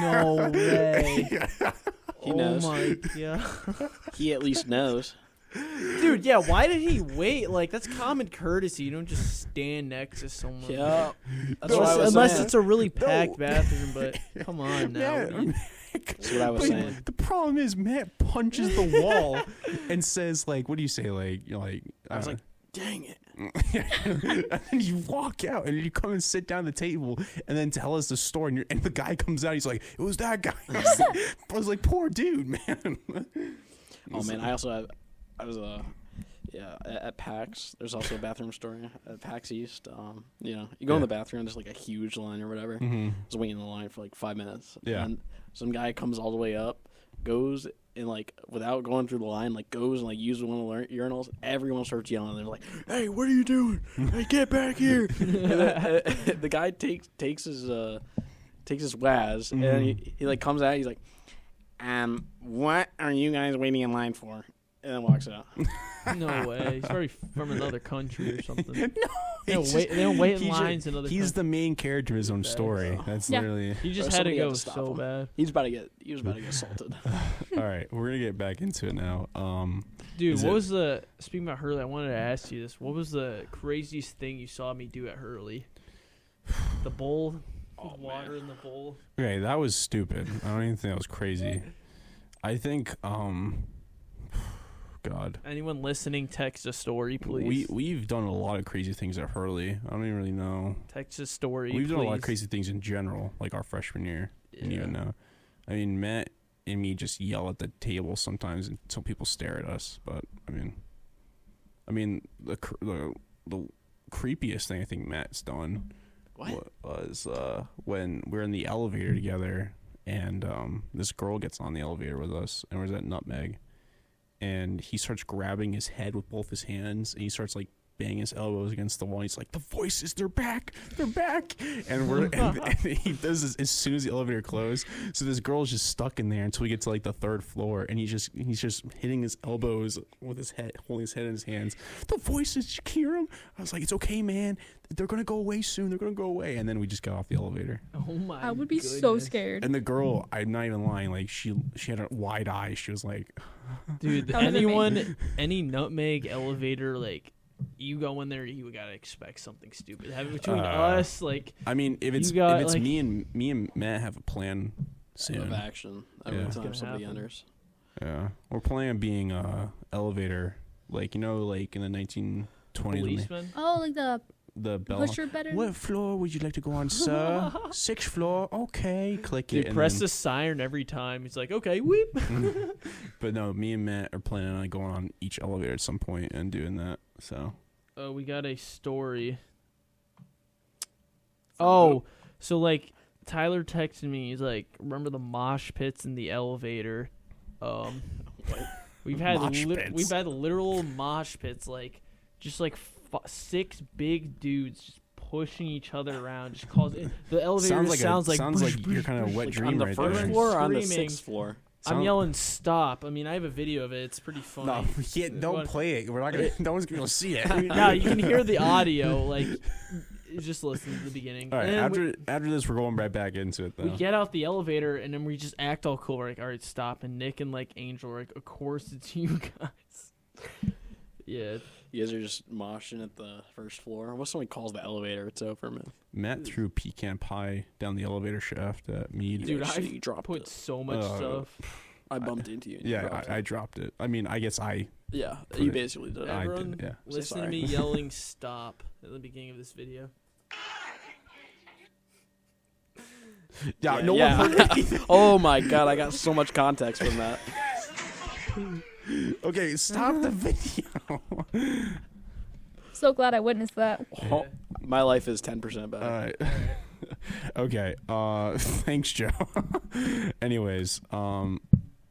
No way. He knows. Oh my god. He at least knows. Dude, yeah, why did he wait? Like, that's common courtesy. You don't just stand next to someone. Yeah, that's what I was Unless saying. it's a really packed bathroom, but come on now. That's what I was But saying. the problem is Matt punches the wall and says, like, what do you say? I was like, "Dang it!" and then you walk out and you come and sit down at the table and then tell us the story, and the guy comes out, he's like, it was that guy. I was like, poor dude, man. Oh man, I was at PAX. There's also a bathroom story at PAX East. You go in the bathroom, there's like a huge line or whatever. Mm-hmm. I was waiting in the line for like 5 minutes. Yeah. And some guy comes all the way up, goes and like without going through the line, like goes and like uses one of the urinals. Everyone starts yelling. They're like, "Hey, what are you doing? Hey, get back here!" And then, the guy takes his Waz and he like comes out. He's like, what are you guys waiting in line for? And then walks out. No way. He's probably from another country or something. No, They don't wait in lines in other he's countries. the main character of his own story. That's Yeah. literally. He just Or had to somebody had go to stop so him. bad. He was about to get assaulted. All right, we're gonna get back into it now. Dude, Is what it- was the... Speaking about Hurley, I wanted to ask you this. What was the craziest thing you saw me do at Hurley? The bowl? Oh, Water in the bowl? Okay, that was stupid. I don't even think that was crazy. I think, God. Anyone listening, text a story, please. We've done a lot of crazy things at Hurley. I don't even really know. Text a story, We've done a lot of please. crazy things in general, like our freshman year. And Yeah. even now, I mean, Matt and me just yell at the table sometimes until people stare at us. But I mean, the creepiest thing I think Matt's done was when we're in the elevator together, and this girl gets on the elevator with us, and we're at Nutmeg, and he starts grabbing his head with both his hands, and he starts like banging his elbows against the wall. He's like, the voices, they're back. And he does this as soon as the elevator closed. So this girl's just stuck in there until we get to like the 3rd floor, and he's just hitting his elbows with his head, holding his head in his hands. The voices, you hear them? I was like, it's okay, man. They're gonna go away soon. They're gonna go away. And then we just got off the elevator. Oh my! I would be so scared. And the girl, I'm not even lying. Like she had a wide eye. She was like, Dude, That would've been me. any nutmeg elevator, like, you go in there, you gotta expect something stupid. Between us, like, I mean, if it's like, me and Matt have a plan soon. Of action every Yeah. time It's gonna somebody happen. enters. Yeah, we're planning on being elevator, like like in the 1920s. policeman. Oh, like The bell. pusher better. What floor would you like to go on, sir? 6th floor. Okay, click Dude, it. and press then- the siren every time. He's like, okay, weep. But no, me and Matt are planning on going on each elevator at some point and doing that. So. We got a story. Oh, so like Tyler texted me. He's like, "Remember the mosh pits in the elevator?" We've had Mosh pits. we've had literal mosh pits, like just like 6 big dudes just pushing each other around. Just cause the elevator sounds like you're kind of a wet Like dream on the right first there. floor or on the Screaming. 6th floor? I'm yelling stop. I mean, I have a video of it. It's pretty funny. No, don't What? play it. We're not gonna. No one's gonna see it. No, you can hear the audio. Like, just listen to the beginning. All right. And then After this, we're going right back into it though. we get out the elevator and then we just act all cool. We're like, all right, stop. And Nick and like Angel are like, of course it's you guys. Yeah. You guys are just moshing at the first floor. What somebody calls the elevator? It's over, man. Matt threw pecan pie down the elevator shaft at Mead. Dude, Actually, I you dropped put it. so much stuff. I bumped into you. And you Yeah, dropped I it. dropped it. I mean, I guess I Yeah, put you it- basically did. I Everyone did, yeah. listen to Sorry. me yelling stop at the beginning of this video. Yeah, Yeah, no yeah. one heard anything. Oh my god, I got so much context from that. Okay, stop the video. So glad I witnessed that. Oh, my life is 10% better. All right. Okay. Thanks, Joe. Anyways,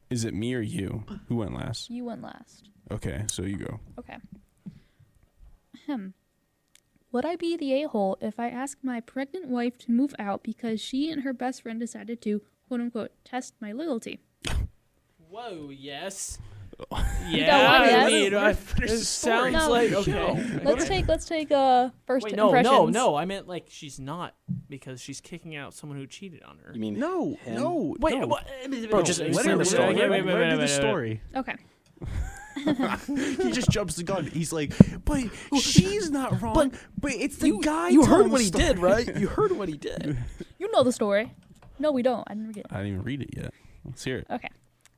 is it me or you? Who went last? You went last. Okay, so you go. Okay. Would I be the a-hole if I asked my pregnant wife to move out because she and her best friend decided to, quote-unquote, test my loyalty? Whoa, yes. got one Yeah, yes. I mean, Finish it the story. sounds No. like, okay. Let's take first Wait, no, impressions. no. I meant like she's not because she's kicking out someone who cheated on her. You mean No, him? no. Wait, no. what? Bro, just Let explain her the story. Let her do the story. Okay. He just jumps the gun. He's like, but she's not wrong. But it's the guy. You telling heard what the he story. did, right? You heard what he did. You know the story. No, we don't. I didn't read it. I didn't even read it yet. Let's hear it. Okay.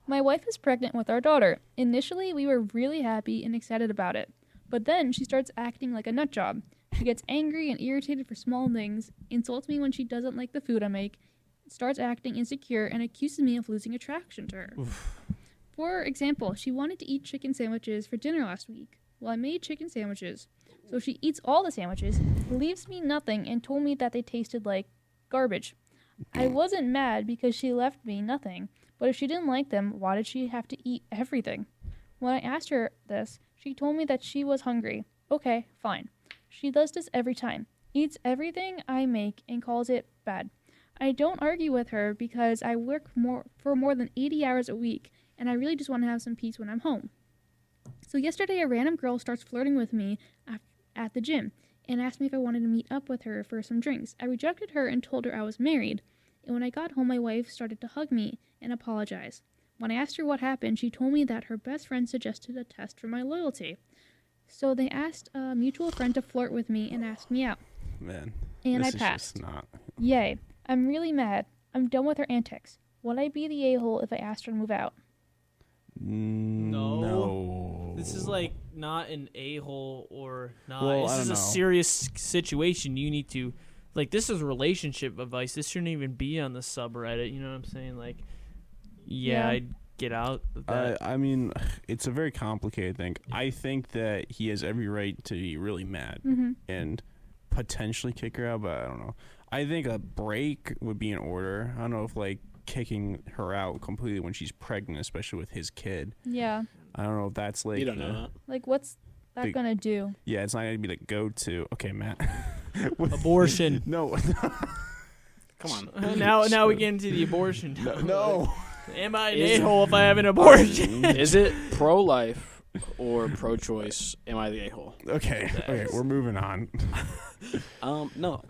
My wife is pregnant with our daughter. Initially, we were really happy and excited about it. But then she starts acting like a nut job. She gets angry and irritated for small things, insults me when she doesn't like the food I make, starts acting insecure, and accuses me of losing attraction to her. For example, she wanted to eat chicken sandwiches for dinner last week. Well, I made chicken sandwiches. So she eats all the sandwiches, leaves me nothing, and told me that they tasted like garbage. I wasn't mad because she left me nothing, but if she didn't like them, why did she have to eat everything? When I asked her this, she told me that she was hungry. Okay, fine. She does this every time. Eats everything I make and calls it bad. I don't argue with her because I work for more than 80 hours a week, and I really just want to have some peace when I'm home. So yesterday, a random girl starts flirting with me at the gym and asked me if I wanted to meet up with her for some drinks. I rejected her and told her I was married. And when I got home, my wife started to hug me and apologize. When I asked her what happened, she told me that her best friend suggested a test for my loyalty. So they asked a mutual friend to flirt with me and ask me out. Man. And this I is passed. just not. Yay. I'm really mad. I'm done with her antics. Would I be the a-hole if I asked her to move out? No. This is like not an a-hole or not. Well, this I is don't a know. serious situation. You need to, like, this is relationship advice. This shouldn't even be on the subreddit. You know what I'm saying? Like, yeah. I'd get out of that. I mean, it's a very complicated thing. I think that he has every right to be really mad and potentially kick her out, but I don't know. I think a break would be in order. I don't know if, like, kicking her out completely when she's pregnant, especially with his kid. Yeah. I don't know if that's like You don't know that. Like, what's that gonna do? Yeah, it's not gonna be the go-to. Okay, Matt. Abortion. No. Come on. Now we get into the abortion. No. Am I an Is- a-hole if I have an abortion? Is it pro-life or pro-choice? Am I the a-hole? Okay, we're moving on. No,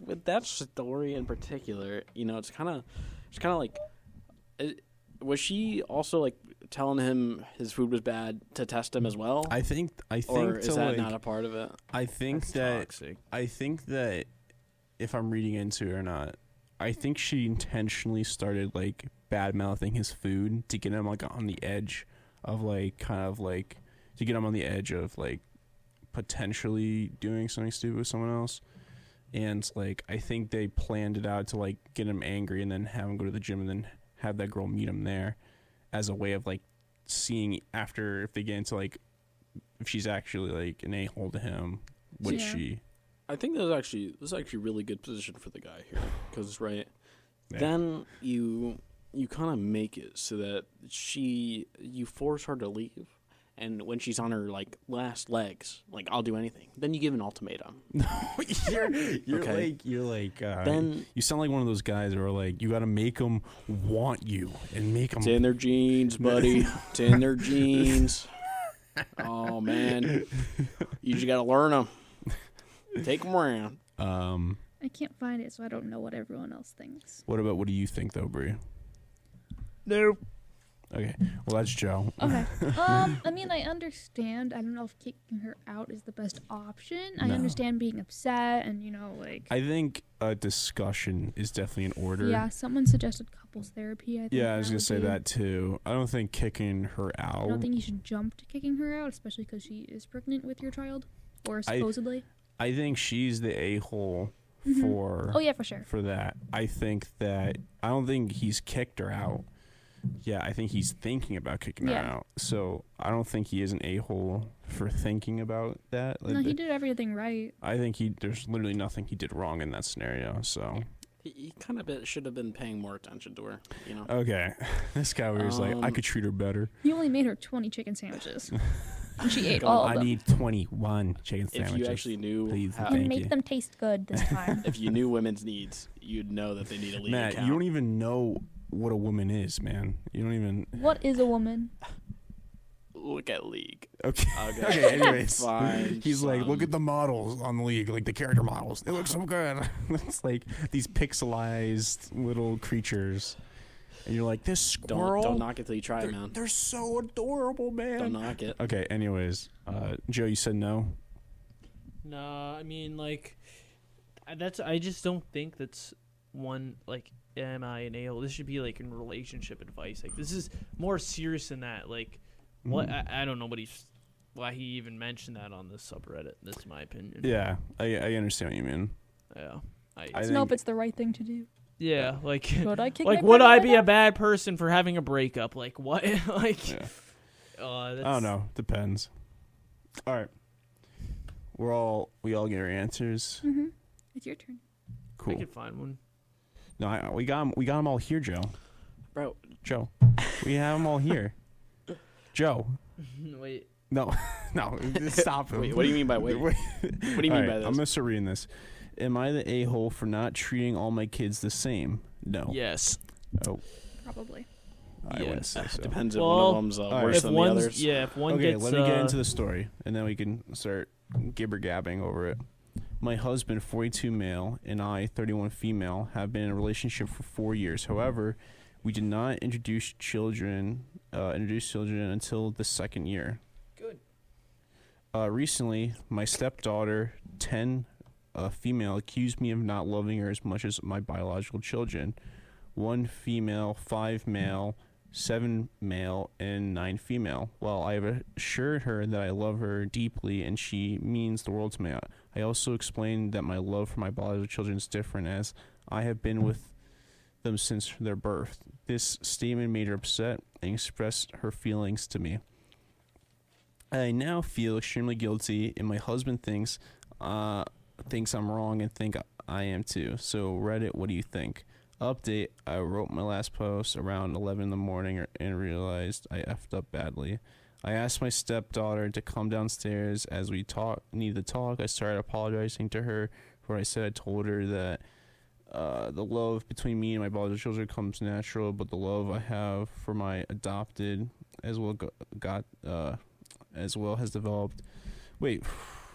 with that story in particular, it's kind of like, was she also like telling him his food was bad to test him as well? I think or is that like, not a part of it? I think That's that toxic. if I'm reading into it or not, I think she intentionally started like bad mouthing his food to get him like on the edge of like to get him on the edge of like potentially doing something stupid with someone else. And like I think they planned it out to like get him angry and then have him go to the gym and then have that girl meet him there as a way of like seeing after if they get into like if she's actually like an a-hole to him, would she? I think this is actually really good position for the guy here, because Yeah. then you kind of make it so that you force her to leave, and when she's on her like last legs, like I'll do anything. Then you give an ultimatum. you're Okay. then you sound like one of those guys who are like you got to make them want you and make them. It's in their jeans, buddy. It's in their jeans. Oh man, you just gotta learn them. Take them around. I can't find it, so I don't know what everyone else thinks. What do you think though, Bree? No. Okay, well that's Joe. Okay. I mean, I understand. I don't know if kicking her out is the best option. I No. understand being upset and, like... I think a discussion is definitely in order. Yeah, someone suggested couples therapy. I think Yeah, I was that gonna would say be- that too. I don't think kicking her out. I don't think you should jump to kicking her out, especially because she is pregnant with your child. Or supposedly. I think she's the a-hole Mhm. for. Oh, yeah, for sure. For that, I don't think he's kicked her out. Yeah, I think he's thinking about kicking her Yeah. out. So I don't think he is an a-hole for thinking about that. No, he did everything right. I think there's literally nothing he did wrong in that scenario. So He kind of should have been paying more attention to her. okay, this guy was like, I could treat her better. He only made her 20 chicken sandwiches. And she ate all of I them. need 21 chicken If sandwiches. you actually knew, please, how, And thank make you. them taste good this time. if you knew women's needs, you'd know that they need a lead Matt, account. you don't even know what a woman is, man. You don't even. What is a woman? Look at League. Okay. Okay. Okay. Anyways, Fine, he's like, look son. at the models on the league, like the character models. They look so good. It's like these pixelized little creatures, and you're like, this squirrel. Don't knock it till you try it, man. They're so adorable, man. Don't knock it. Okay. Anyways, Joe, you said no. No, I mean like I just don't think that's one like am I an a-hole? This should be like in relationship advice. Like this is more serious than that. Like what I don't know why he even mentioned that on this subreddit. That's my opinion. Yeah, I understand what you mean. Yeah. I Let's know if it's the right thing to do. Yeah, like Should I kick like my would I partner be out? a bad person for having a breakup? Like what? Like Yeah. that's, I don't know. Depends. All right. We all get our answers. Mm-hmm. It's your turn. I Cool. could find one. No, we got them all here, Joe. Bro, Joe, we have them all here. Joe, Wait. no, stop him. wait, what do you mean by wait? What do you mean by this? I'm gonna start reading this. Am I the a-hole for not treating all my kids the same? No. Yes. Oh, Probably. I wouldn't say so. Depends if Well, one of them's right. worse If than the one's others. if one Okay, gets let me get into the story, and then we can start gibber gabbing over it. My husband, 42 male, and I, 31 female, have been in a relationship for 4 years. However, we did not introduce children until the second year. Good. Recently, my stepdaughter, 10 female, accused me of not loving her as much as my biological children. 1 female, 5 male, 7 male, and 9 female. While I have assured her that I love her deeply and she means the world to me, I also explained that my love for my biological children is different, as I have been with them since their birth. This statement made her upset and expressed her feelings to me. I now feel extremely guilty, and my husband thinks I'm wrong and think I am too. So Reddit, what do you think? Update, I wrote my last post around 11 in the morning and realized I effed up badly. I asked my stepdaughter to come downstairs as we needed to talk. I started apologizing to her for what I said. I told her that the love between me and my biological children comes natural, but the love I have for my adopted as well has developed.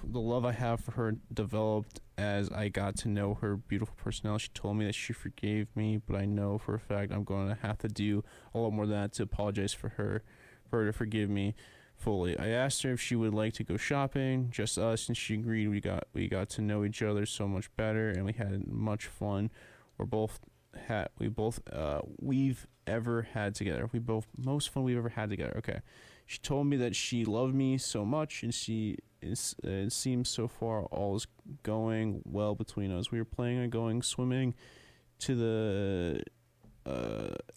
The love I have for her developed as I got to know her beautiful personality. She told me that she forgave me, but I know for a fact I'm going to have to do a lot more than that to apologize for her to forgive me fully. I asked her if she would like to go shopping, just us, and she agreed. We got to know each other so much better, and we had much fun. We've ever had together. Most fun we've ever had together. Okay. She told me that she loved me so much, and it seems so far all is going well between us. We were planning on going swimming to the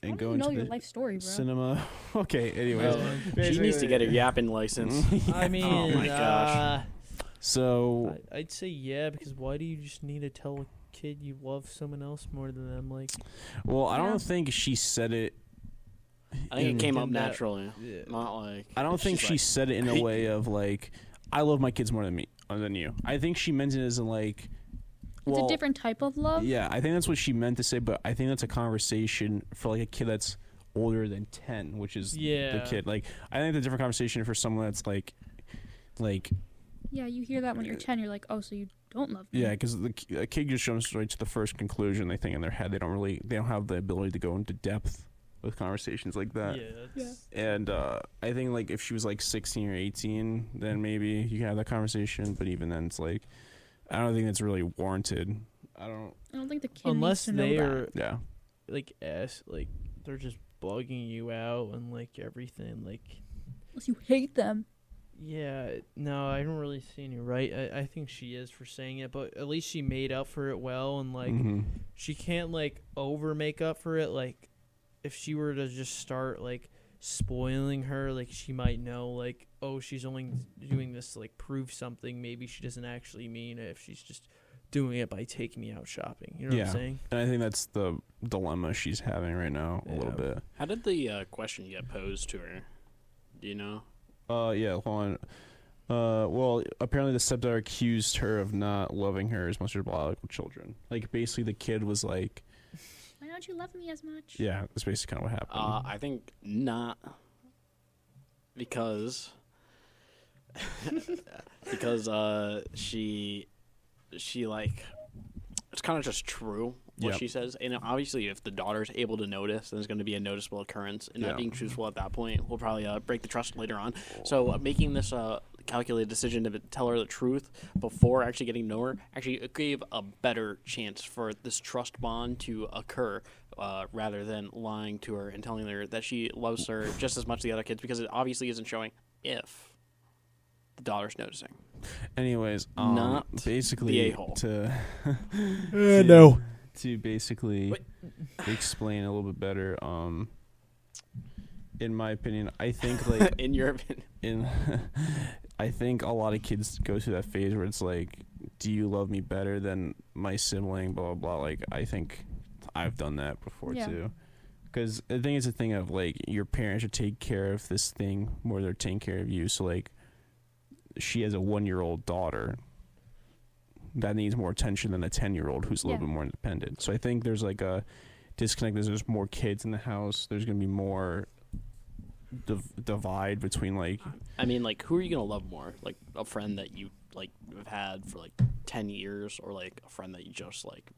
and going to your the life story, bro. cinema. Okay, anyways. She needs to get a yapping license. I mean, oh my gosh. So I'd say yeah, because why do you just need to tell a kid you love someone else more than them? Like, well, I don't think she said it. I think it came up in that- naturally, yeah. not like. I don't think she's she like, said it in a way of like, I love my kids more than you. I think she meant it as in like, It's a different type of love. Yeah, I think that's what she meant to say, but I think that's a conversation for like a kid that's older than 10, which is the kid. Like, I think it's a different conversation for someone that's like. Yeah, you hear that when you're 10. You're like, oh, so you don't love me. Yeah, because a kid just jumps right to the first conclusion they think in their head. They don't have the ability to go into depth with conversations like that. Yeah. And I think like if she was like 16 or 18, then maybe you can have that conversation. But even then, it's like I don't think it's really warranted. I don't think the kid Unless needs to know they that. are Yeah. like they're just bugging you out and like everything. Like, Unless you hate them. yeah, no, I don't really see any right. I think she is for saying it, but at least she made up for it well, and like she can't like over make up for it. Like, if she were to just start like spoiling her, like she might know like, oh, she's only doing this to like prove something. Maybe she doesn't actually mean it if she's just doing it by taking me out shopping. You know what I'm saying? And I think that's the dilemma she's having right now a little bit. How did the question get posed to her? Do you know? Yeah, hold on. Well, apparently the stepdaughter accused her of not loving her as much as her biological children. Like, basically the kid was like, Why don't you love me as much? yeah, that's basically kind of what happened. I think not, because she like, it's kind of just true what she says, and obviously if the daughter's able to notice, then there's going to be a noticeable occurrence, and not being truthful at that point will probably break the trust later on. So making this calculated decision to tell her the truth before actually getting to know her actually gave a better chance for this trust bond to occur, rather than lying to her and telling her that she loves her just as much as the other kids, because it obviously isn't showing if the daughter's noticing. Anyways, not basically the a-hole. To basically explain a little bit better, in my opinion, I think like in your opinion, I think a lot of kids go through that phase where it's like, do you love me better than my sibling, blah blah blah. Like, I think I've done that before too, because I think it's a thing of like your parents should take care of this thing more than they're taking care of you. So like, she has a 1-year-old daughter that needs more attention than a 10-year-old who's a little bit more independent. So I think there's like a disconnect. There's more kids in the house. There's going to be more divide between like... I mean, like, who are you going to love more? Like, a friend that you, like, have had for, like, 10 years, or, like, a friend that you just, like,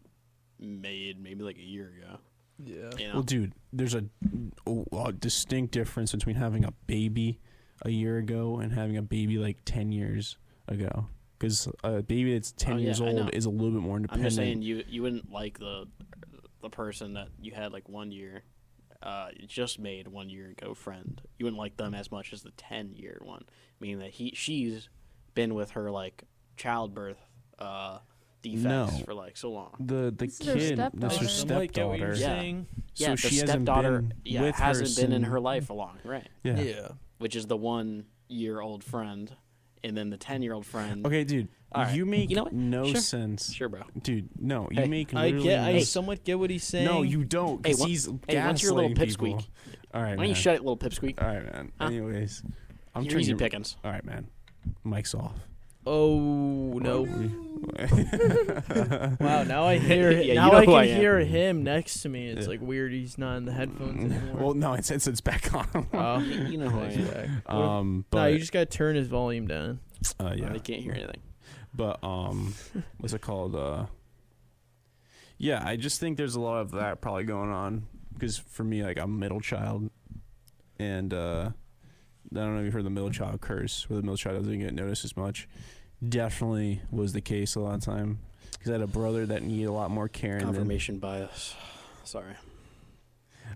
made maybe, like, a year ago? Yeah. You know? Well, dude, there's a distinct difference between having a baby a year ago and having a baby, like, 10 years ago. Because a baby that's 10 years old is a little bit more independent. I'm just saying you wouldn't like the person that you had like 1 year, just made 1 year ago friend. You wouldn't like them as much as the 10-year one, meaning that she's been with her like childbirth defects for like so long. The kid, that's her stepdaughter. Yeah, so the she stepdaughter hasn't been in her life life long, right? Yeah. Which is the 1-year-old friend. And then the 10-year-old friend. Okay, dude, right. you make no Sure. sense. Sure, bro. Dude, no, you Hey, make I literally I somewhat get what he's saying. No, you don't, because he's what's your little gaslighting pipsqueak? people. All right, Why don't you shut it, little pipsqueak? All right, man. Huh? Anyways, I'm You're easy turning. pickings. All right, man. Mic's off. Oh no! Wow. Wow, now I hear Yeah, you now know I who can I am. hear him next to me. It's Yeah. like weird. He's not in the headphones anymore. Well, no, it's back on. Oh, You know who I he's am. back. But No, you just gotta turn his volume down. yeah. I can't hear anything. But what's it called? Yeah, I just think there's a lot of that probably going on because for me, like, I'm a middle child, and I don't know if you've heard the middle child curse, where the middle child doesn't get noticed as much. Definitely was the case a lot of time because I had a brother that needed a lot more caring. Confirmation bias. Sorry.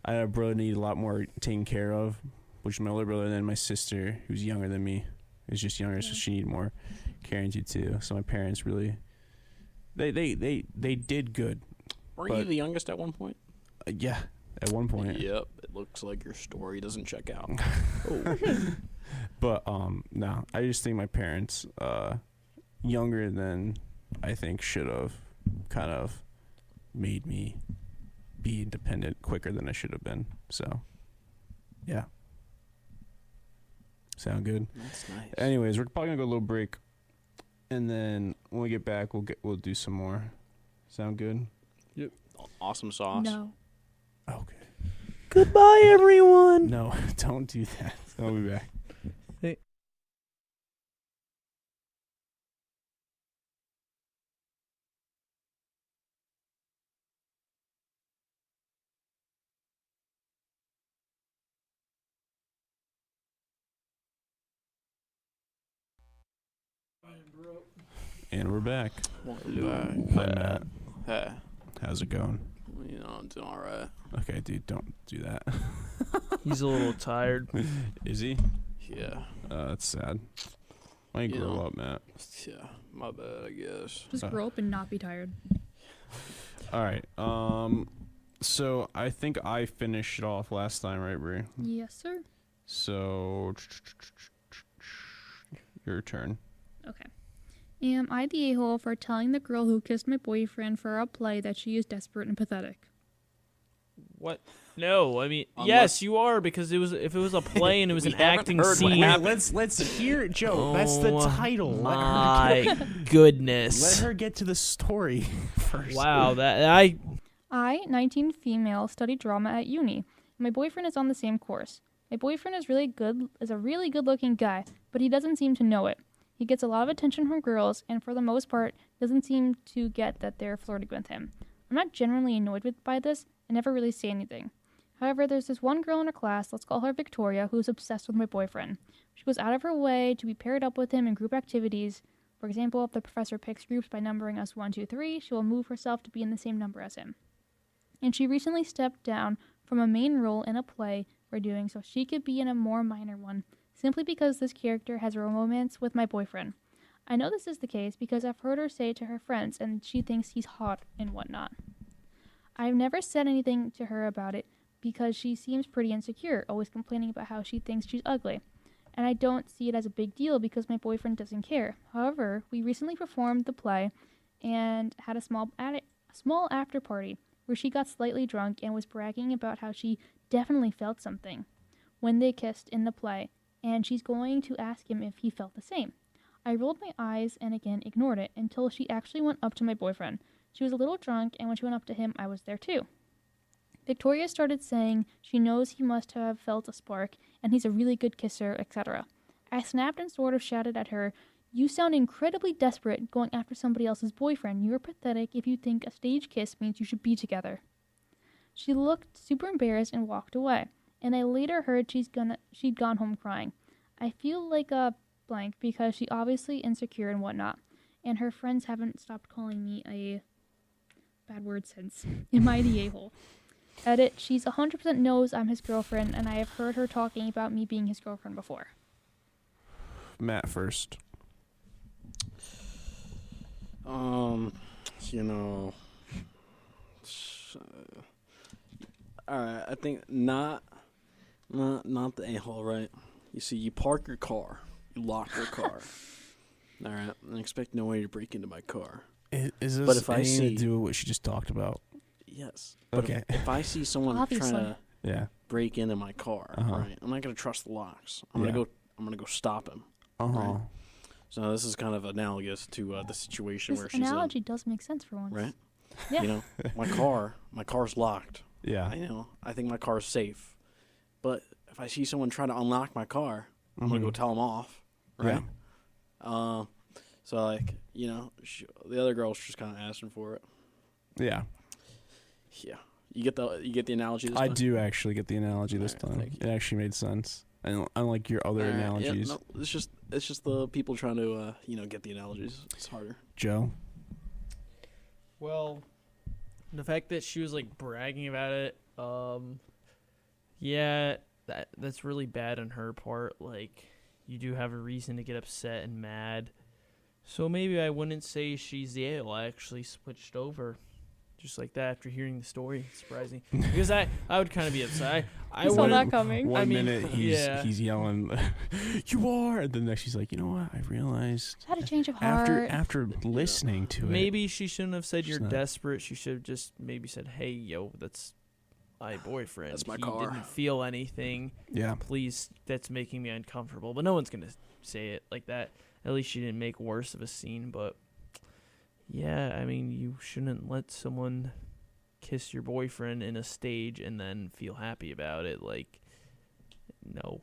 I had a brother that needed a lot more taken care of, which is my older brother, and then my sister, who's younger than me, is just younger, so she needed more caring too. So my parents really, they did good. Weren't you the youngest at one point? Yeah, at one point. Yep. It looks like your story doesn't check out. But no, I just think my parents, younger than I think should have, kind of made me be independent quicker than I should have been. So, yeah. Sound good? That's nice. Anyways, we're probably gonna go a little break, and then when we get back, we'll do some more. Sound good? Awesome sauce. No. Okay. Goodbye, everyone. No, don't do that. I'll be back. And we're back. Welcome Hi, Matt. Hey. How's it going? You know, I'm doing all right. Okay, dude, don't do that. He's a little tired. Is he? Yeah. That's sad. Why don't you You grow know. up, Matt? Yeah. My bad, I guess. Just grow up and not be tired. All right. So I think I finished it off last time, right, Brie? Yes, sir. So your turn. Okay. Am I the a-hole for telling the girl who kissed my boyfriend for a play that she is desperate and pathetic? What? No, I mean, Unless- yes, you are, because if it was a play and it was We an haven't acting heard what scene. happened. Let's hear it, Joe. Oh, That's the title. My goodness. Let her get to the story first. Wow, I, 19 female, study drama at uni. My boyfriend is on the same course. My boyfriend is a really good-looking guy, but he doesn't seem to know it. He gets a lot of attention from girls, and for the most part, doesn't seem to get that they're flirting with him. I'm not generally annoyed by this, and never really say anything. However, there's this one girl in her class, let's call her Victoria, who's obsessed with my boyfriend. She goes out of her way to be paired up with him in group activities. For example, if the professor picks groups by numbering us 1, 2, 3, she will move herself to be in the same number as him. And she recently stepped down from a main role in a play we're doing so she could be in a more minor one, simply because this character has a romance with my boyfriend. I know this is the case because I've heard her say it to her friends, and she thinks he's hot and whatnot. I've never said anything to her about it because she seems pretty insecure, always complaining about how she thinks she's ugly. And I don't see it as a big deal because my boyfriend doesn't care. However, we recently performed the play and had a small after party where she got slightly drunk and was bragging about how she definitely felt something when they kissed in the play, and she's going to ask him if he felt the same. I rolled my eyes and again ignored it until she actually went up to my boyfriend. She was a little drunk, and when she went up to him, I was there too. Victoria started saying she knows he must have felt a spark, and he's a really good kisser, etc. I snapped and sort of shouted at her, "You sound incredibly desperate going after somebody else's boyfriend. You're pathetic if you think a stage kiss means you should be together." She looked super embarrassed and walked away, and I later heard she'd gone home crying. I feel like a blank because she obviously insecure and whatnot, and her friends haven't stopped calling me a bad word since. Am I the a-hole? Edit, she's 100% knows I'm his girlfriend, and I have heard her talking about me being his girlfriend before. Matt first. You know, all right. I think not the a-hole, right? You see, you park your car, you lock your car, all right, and expect no way to break into my car. Is this But if I anything see- to do with what she just talked about? Yes. But Okay. If I see someone Obviously. trying to Yeah. break into my car, Uh-huh. right, I'm not gonna trust the locks. I'm Yeah. gonna I'm gonna go stop him. Uh-huh. Right? So this is kind of analogous to the situation where This she's analogy does make sense for once. right. Yeah. You know, my car's locked. Yeah. I think my car's safe, but if I see someone trying to unlock my car, I'm gonna go tell them off. Right. Yeah. So like the other girl's just kind of asking for it. Yeah. Yeah. You get the analogy this I time? do actually get the analogy this Alright, time. thank It actually made sense. And unlike your other Alright, yeah, analogies. no, it's just the people trying to get the analogies. It's harder. Joe? Well, the fact that she was like bragging about it, yeah, that's really bad on her part. Like, you do have a reason to get upset and mad. So maybe I wouldn't say she's the ale. I actually switched over. Just like that after hearing the story. Surprising. Because I would kind of be upset. I You saw wouldn't- that coming. One I mean, minute he's yelling, "You are," and the next he's like, "You know what? I realized Had a change of heart. after listening to it." Maybe she shouldn't have said She's you're not. desperate. She should have just maybe said, "Hey, yo, that's my boyfriend. That's my he car." didn't feel anything. Yeah. Please, that's making me uncomfortable." But no one's gonna say it like that. At least she didn't make worse of a scene. But yeah, I mean, you shouldn't let someone kiss your boyfriend in a stage and then feel happy about it. Like, no.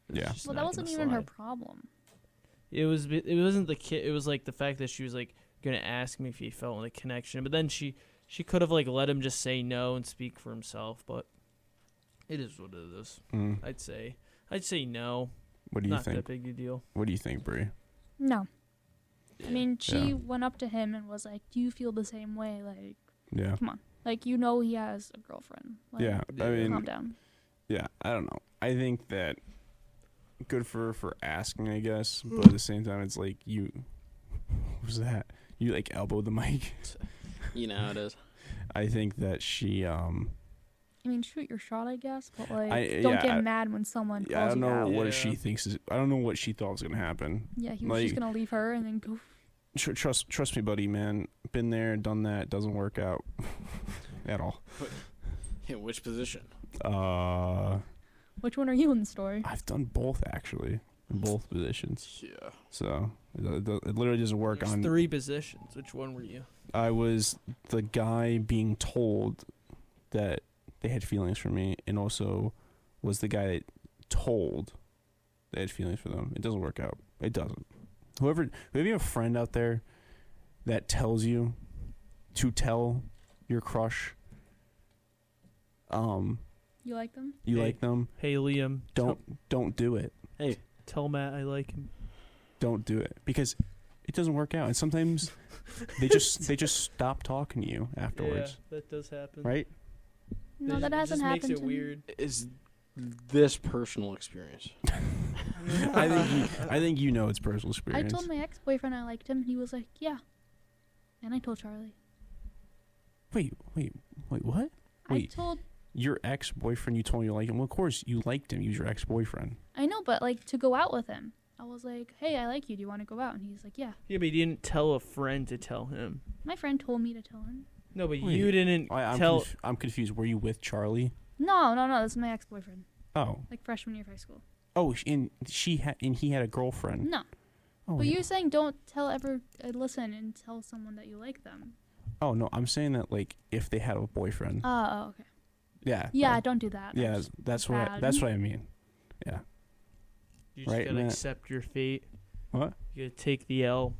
It's Yeah. just Well, not that wasn't gonna even her slide. problem. It wasn't the kid. It was like the fact that she was like gonna ask me if he felt a connection, but then she could have like let him just say no and speak for himself. But it is what it is. Mm. I'd say no. What do you Not think? that big a deal. What do you think, Brie? No. I mean, she Yeah. went up to him and was like, "Do you feel the same way?" Like, Yeah. come on. Like, you know he has a girlfriend. Like, Yeah. I mean, calm down. yeah. I don't know. I think that good for asking, I guess, but at the same time, it's like you. What was that? You like elbowed the mic. You know how it is. I think that she. I mean, shoot your shot, I guess, but like, I- don't yeah, get I- mad when someone Yeah, I calls don't you know out. what Yeah. she thinks is. I don't know what she thought was gonna happen. Yeah, he was just like- gonna leave her and then go. Trust me, buddy, man. Been there, done that. Doesn't work out at all. In which position? Which one are you in the story? I've done both actually, in both positions. Yeah. So it literally doesn't work There's on. 3 positions. Which one were you? I was the guy being told that they had feelings for me, and also was the guy that told they had feelings for them. It doesn't work out. It doesn't. Whoever, maybe you have a friend out there that tells you to tell your crush, You like them? you Hey. like them. Hey, Liam. Don't do it. Tell Matt I like him. Don't do it because it doesn't work out. And sometimes they just stop talking to you afterwards, Yeah, that does happen. right? No, that hasn't It just happened makes it to weird. Is this personal experience? I think you know it's personal me. I experience. told my ex-boyfriend I liked him. He was like, "Yeah," and I told Charlie. Wait, what? I Wait. told. Your ex-boyfriend, you told me you like him. Well, of course you liked him. He was your ex-boyfriend. I know, but like to go out with him. I was like, "Hey, I like you. Do you want to go out?" And he's like, "Yeah." Yeah, but you didn't tell a friend to tell him. My friend told me to tell him. No, but Wait, you didn't tell. I'm confused. Were you with Charlie? No. This is my ex-boyfriend. Oh, Like freshman year of high school. and he had a girlfriend. No. Oh, But yeah. you're saying don't listen and tell someone that you like them. Oh no, I'm saying that like if they had a boyfriend. Oh, okay. Yeah. Yeah, don't do that. Yeah, that's what bad. that's what I mean. Yeah. You just Right, gotta Matt? accept your fate. What? You gotta take the L.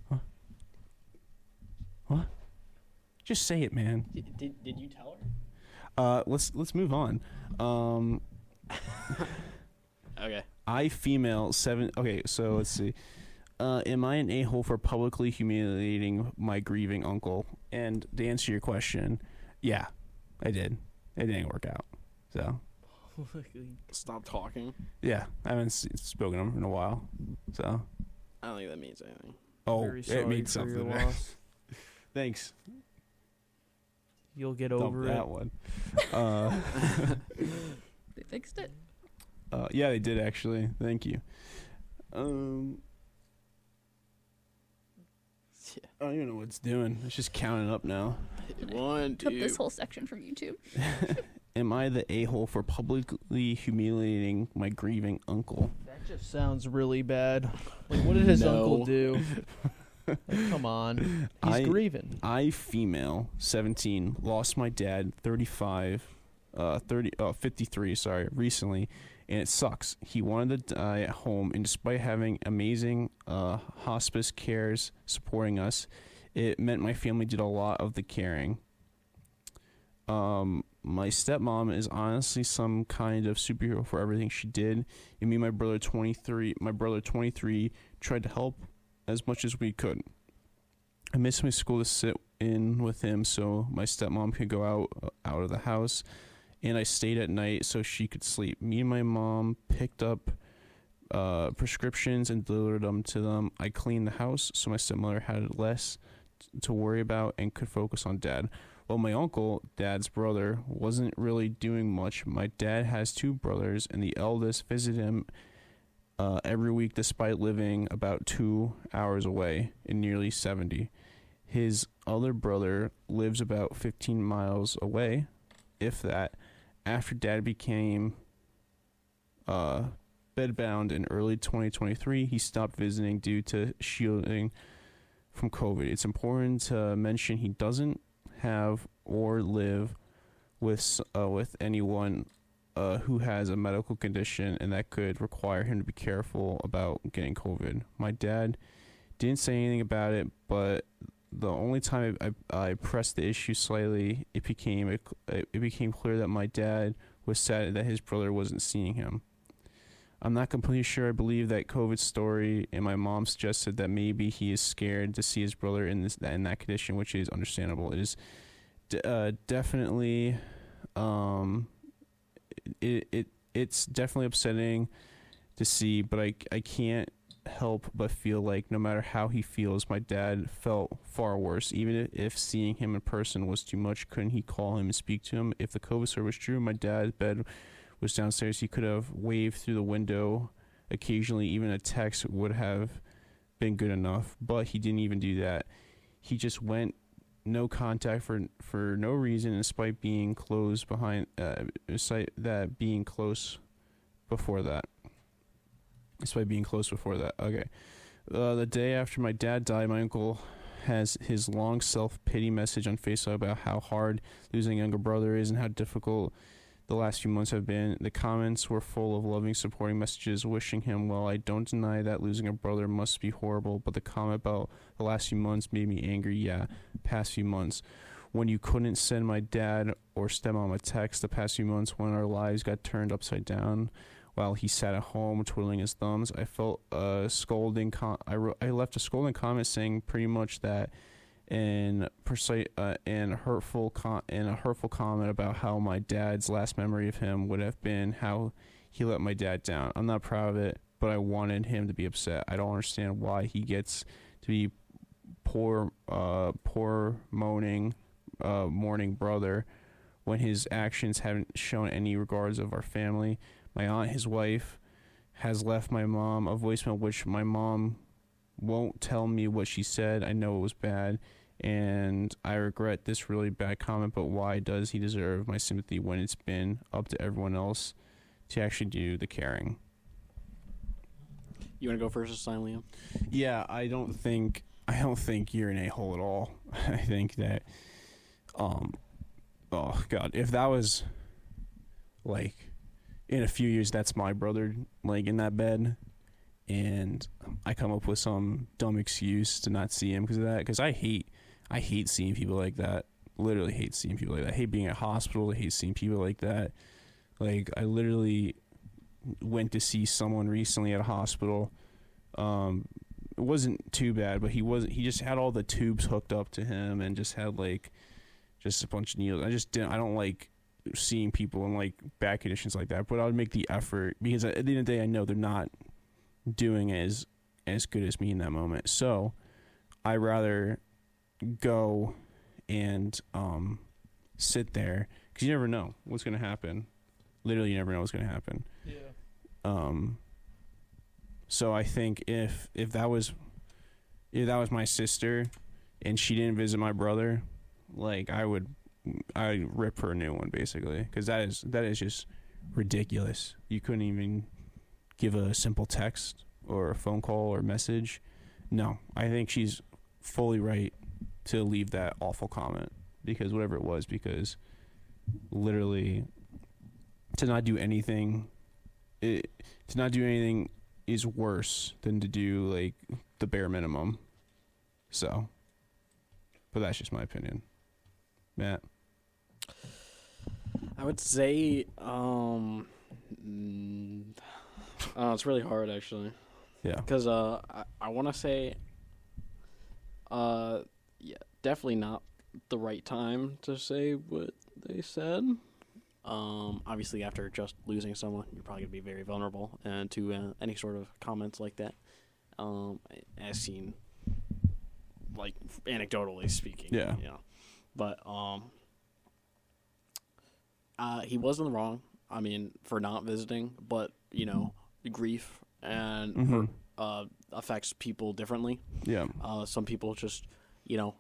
Just say it, man. Did you tell her? Let's move on. Okay. I female 7. Okay, so let's see. Am I an a-hole for publicly humiliating my grieving uncle? And to answer your question, yeah, I did. It didn't work out. So Stop talking. yeah, I haven't spoken to him in a while. So I don't think that means anything. Very sorry it means for your something. loss. Thanks. You'll get Dump over that it. one. They fixed it. Yeah, they did actually. Thank you. I don't even know what it's doing. It's just counting up now. One, Took two. this whole section from YouTube. Am I the a-hole for publicly humiliating my grieving uncle? That That just sounds really bad. Like, what did his No. uncle do? Like, come on. He's grieving. I, female, 17, lost my dad, 53, recently, and it sucks. He wanted to die at home, and despite having amazing hospice cares supporting us, it meant my family did a lot of the caring. My stepmom is honestly some kind of superhero for everything she did, and me and my brother 23 tried to help as much as we could. I missed my school to sit in with him so my stepmom could go out of the house, and I stayed at night so she could sleep. Me and my mom picked up prescriptions and delivered them to them. I cleaned the house so my stepmother had less to worry about and could focus on Dad. Well, my uncle, Dad's brother, wasn't really doing much. My dad has 2 brothers, and the eldest visited him every week despite living about 2 hours away and nearly 70. His other brother lives about 15 miles away, if that. After Dad became bedbound in early 2023, he stopped visiting due to shielding from COVID. It's important to mention he doesn't have or live with anyone who has a medical condition and that could require him to be careful about getting COVID. My dad didn't say anything about it, but the only time I pressed the issue slightly, it became clear that my dad was sad that his brother wasn't seeing him. I'm not completely sure I believe that COVID story, and my mom suggested that maybe he is scared to see his brother in that condition, which is understandable. It is definitely it's definitely upsetting to see, but I can't help but feel like no matter how he feels, my dad felt far worse. Even if seeing him in person was too much, couldn't he call him and speak to him? If the COVID story was true, my dad's bed was downstairs. He could have waved through the window occasionally. Even a text would have been good enough, but he didn't even do that. He just went no contact for no reason, despite being close before that. Okay. The day after my dad died, my uncle has his long self-pity message on Facebook about how hard losing a younger brother is and how difficult the last few months have been. The comments were full of loving, supporting messages, wishing him well. I don't deny that losing a brother must be horrible, but the comment about the last few months made me angry. Yeah, past few months. When you couldn't send my dad or stepmom a text the past few months when our lives got turned upside down while he sat at home twiddling his thumbs, I felt I left a scolding comment saying pretty much that and a hurtful comment about how my dad's last memory of him would have been how he let my dad down. I'm not proud of it, but I wanted him to be upset. I don't understand why he gets to be poor mourning brother when his actions haven't shown any regards of our family. My aunt, his wife, has left my mom a voicemail, which my mom won't tell me what she said. I know it was bad, and I regret this really bad comment, but why does he deserve my sympathy when it's been up to everyone else to actually do the caring? You want to go first this time, Liam? Yeah, I don't think you're an a-hole at all. I think that oh god, if that was like in a few years, that's my brother like in that bed, and I come up with some dumb excuse to not see him because of that, because I hate seeing people like that. Literally hate seeing people like that. I hate being at hospital. I hate seeing people like that. Like, I literally went to see someone recently at a hospital. It wasn't too bad, but he just had all the tubes hooked up to him and just had like just a bunch of needles. I don't like seeing people in like bad conditions like that, but I would make the effort because at the end of the day I know they're not doing as good as me in that moment. So I rather go and sit there because you never know what's going to happen. Literally, you never know what's going to happen. Yeah. So I think if that was my sister and she didn't visit my brother, like I'd rip her a new one basically, because that is just ridiculous. You couldn't even give a simple text or a phone call or message. No, I think she's fully right to leave that awful comment, because whatever it was, because literally to not do anything is worse than to do like the bare minimum. So, but that's just my opinion. Matt? I would say, it's really hard actually. Yeah. Because I want to say, yeah, definitely not the right time to say what they said. Obviously, after just losing someone, you're probably gonna be very vulnerable and to any sort of comments like that. As seen, like anecdotally speaking, Yeah. you know. But he wasn't wrong. I mean, for not visiting, but you know, grief and hurt affects people differently. Yeah. Some people just, you know,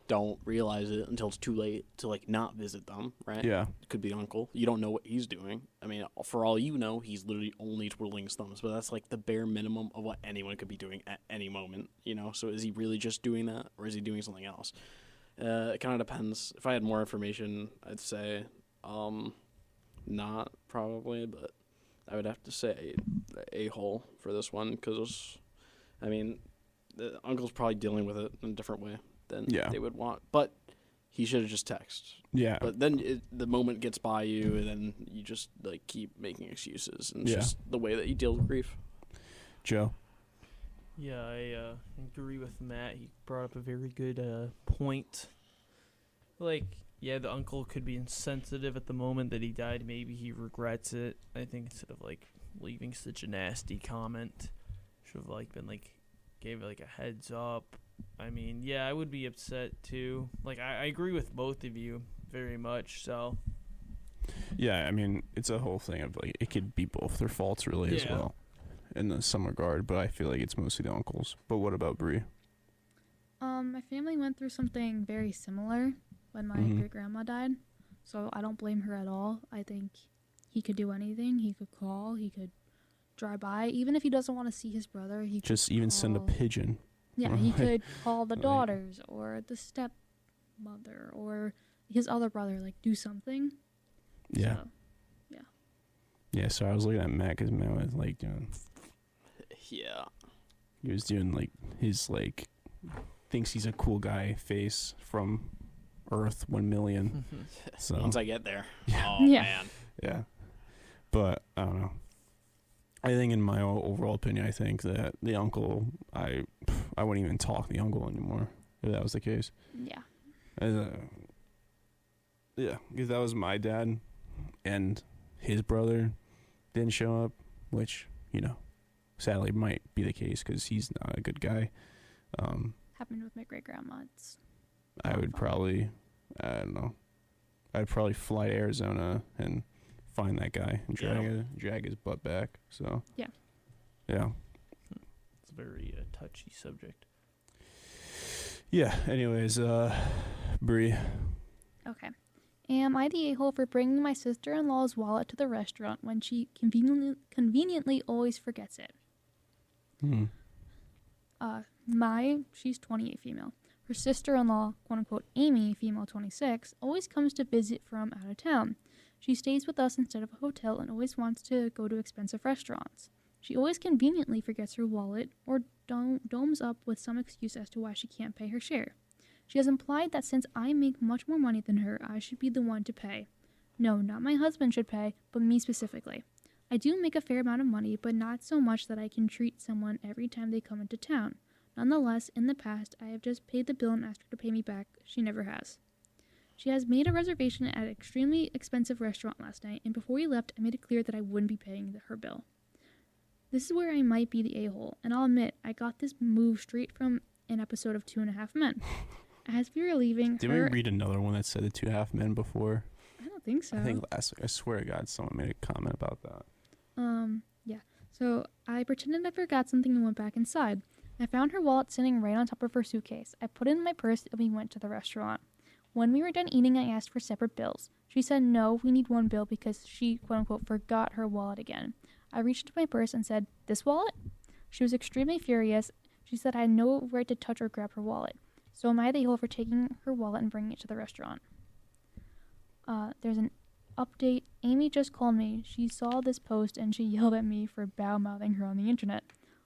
don't realize it until it's too late to like not visit them, right? Yeah. It could be uncle. You don't know what he's doing. I mean, for all you know, he's literally only twiddling his thumbs, but that's like the bare minimum of what anyone could be doing at any moment, you know? So is he really just doing that, or is he doing something else? It kind of depends. If I had more information, I'd say not probably, but I would have to say a-hole for this one, because, I mean, the uncle's probably dealing with it in a different way than they would want. But he should have just texted. Yeah. But then the moment gets by you, and then you just like keep making excuses, and it's just the way that you deal with grief. Joe? Yeah, I agree with Matt. He brought up a very good point. Like, yeah, the uncle could be insensitive at the moment that he died. Maybe he regrets it. I think instead of like leaving such a nasty comment, should have like been like gave like a heads up. I mean, yeah, I would be upset too. Like, I agree with both of you very much. So, yeah, I mean, it's a whole thing of like it could be both their faults really as well, in some regard. But I feel like it's mostly the uncles. But what about Bree? My family went through something very similar when my great grandma died, so I don't blame her at all. I think he could do anything. He could call. He could drive by. Even if he doesn't want to see his brother, he could Just even send a call. pigeon. Yeah, he could call the daughters or the stepmother or his other brother, like do something. Yeah. So, Yeah, so I was looking at Matt because Matt was like doing. Yeah. He was doing like his like thinks he's a cool guy face from Earth 1 million. So Once I get there. Yeah. Oh, Yeah. man. yeah, but I don't know. I think in my overall opinion, I think that the uncle, I wouldn't even talk to the uncle anymore if that was the case. yeah. Yeah, because that was my dad, and his brother didn't show up, which, you know, sadly might be the case because he's not a good guy. Happened with my great grandma. I would probably, I don't know, I'd probably fly to Arizona and find that guy and drag his butt back. So Yeah. it's a very touchy subject. Yeah. Anyways, Bree. Okay. Am I the a-hole for bringing my sister-in-law's wallet to the restaurant when she conveniently always forgets it? She's 28 female. Her sister-in-law, quote-unquote Amy, female 26, always comes to visit from out of town. She stays with us instead of a hotel and always wants to go to expensive restaurants. She always conveniently forgets her wallet or domes up with some excuse as to why she can't pay her share. She has implied that since I make much more money than her, I should be the one to pay. No, not my husband should pay, but me specifically. I do make a fair amount of money, but not so much that I can treat someone every time they come into town. Nonetheless, in the past, I have just paid the bill and asked her to pay me back. She never has. She has made a reservation at an extremely expensive restaurant last night, and before we left, I made it clear that I wouldn't be paying her bill. This is where I might be the a-hole, and I'll admit, I got this move straight from an episode of 2.5 Men. As we were leaving, Did we read another one that said the 2.5 Men before? I don't think so. I think last week. I swear to God, someone made a comment about that. Yeah. So I pretended I forgot something and went back inside. I found her wallet sitting right on top of her suitcase. I put it in my purse and we went to the restaurant. When we were done eating, I asked for separate bills. She said no, we need one bill because she, quote-unquote, forgot her wallet again. I reached into my purse and said, this wallet? She was extremely furious. She said I had no right to touch or grab her wallet. So am I the a-hole for taking her wallet and bringing it to the restaurant? There's an update. Amy just called me. She saw this post and she yelled at me for bow-mouthing her on the internet.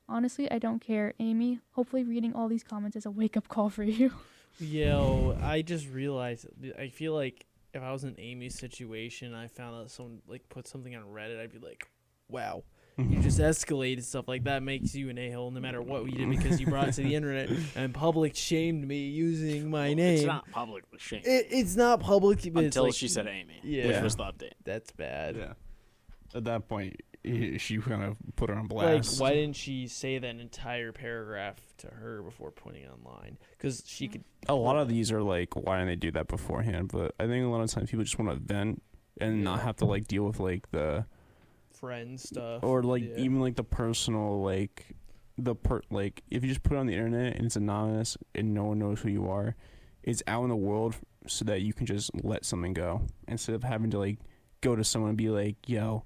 Honestly, I don't care. Amy, hopefully reading all these comments is a wake-up call for you. Yo, I just realized, I feel like if I was in Amy's situation, I found out someone like put something on Reddit, I'd be like, wow. You just escalated stuff like that makes you an a-hole no matter what we did because you brought it to the internet and public shamed me using my name. It's not publicly shamed. It's not public, but Until it's like, she said Amy, Yeah. which was the update. That's bad. Yeah. At that point, she kind of put her on Like, blast. why didn't she say that entire paragraph to her before putting it online? Because she could. A lot of these are like, why didn't they do that beforehand? But I think a lot of times people just want to vent and not have to like deal with like the Friend stuff. or like Yeah. even like the personal like like if you just put it on the internet and it's anonymous and no one knows who you are, it's out in the world so that you can just let something go instead of having to like go to someone and be like, yo,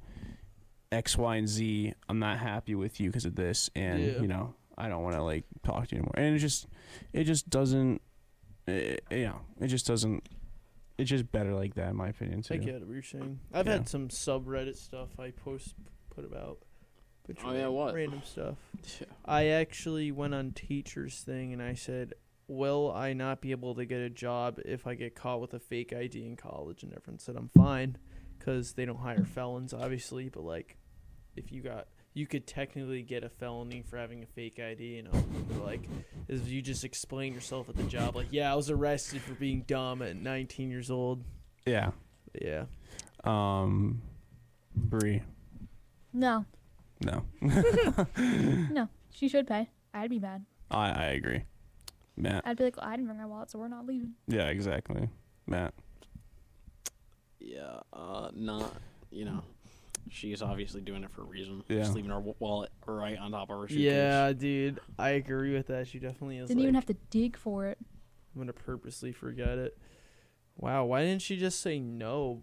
X, Y, and Z, I'm not happy with you because of this, and Yeah. you know I don't want to like talk to you anymore. And it just doesn't, it's just better like that in my opinion too. I get what you're saying. I've Yeah. had some subreddit stuff I put about. Oh, yeah, what? Random stuff. Yeah. I actually went on teacher's thing and I said, will I not be able to get a job if I get caught with a fake ID in college? And everyone said I'm fine because they don't hire felons, obviously. But, like, if you could technically get a felony for having a fake ID, you know. They're like, if you just explain yourself at the job, like, yeah, I was arrested for being dumb at 19 years old. Yeah. Yeah. Bree. No. No. No. She should pay. I'd be mad. I agree. Matt. I'd be like, well, I didn't bring my wallet, so we're not leaving. Yeah, exactly. Matt. Yeah, not, you know, she's obviously doing it for a reason. Yeah. Just leaving her wallet right on top of her suitcase. Yeah, dude. I agree with that. She definitely is. Didn't like, even have to dig for it. I'm going to purposely forget it. Wow, why didn't she just say no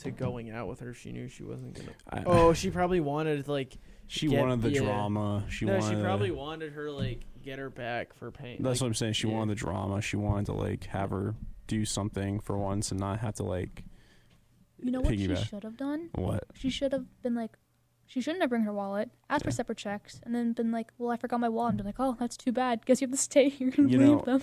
to going out with her? She knew she wasn't going to. Oh, she probably wanted, like. She get- wanted the yeah. drama. She probably wanted her, like, get her back for paying. That's like, what I'm saying. She yeah. wanted the drama. She wanted to like have her do something for once and not have to like. You know what she Piggyback. should have done? What? She should have been like, she shouldn't have bring her wallet, asked for Yeah. separate checks, and then been like, well, I forgot my wallet. And be like, oh, that's too bad. Guess you have to stay here and You leave know, them.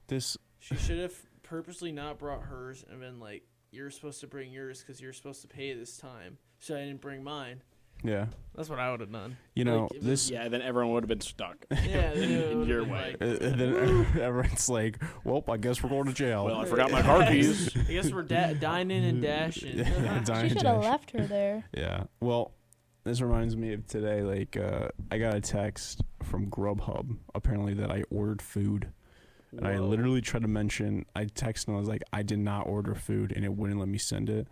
This. She should have purposely not brought hers and been like, you're supposed to bring yours because you're supposed to pay this time. So I didn't bring mine. Yeah. That's what I would have done. You know Like, if it this. Yeah, then everyone would have been stuck. Yeah, In your way. Then everyone's like, well, I guess we're going to jail. Well, I forgot my car keys. I guess we're dining and dashing. Yeah, She should have left her there. Yeah. Well, this reminds me of today. Like, I got a text from Grubhub apparently that I ordered food. And I Whoa. literally tried to mention, I texted and I was like, I did not order food, and it wouldn't let me send it.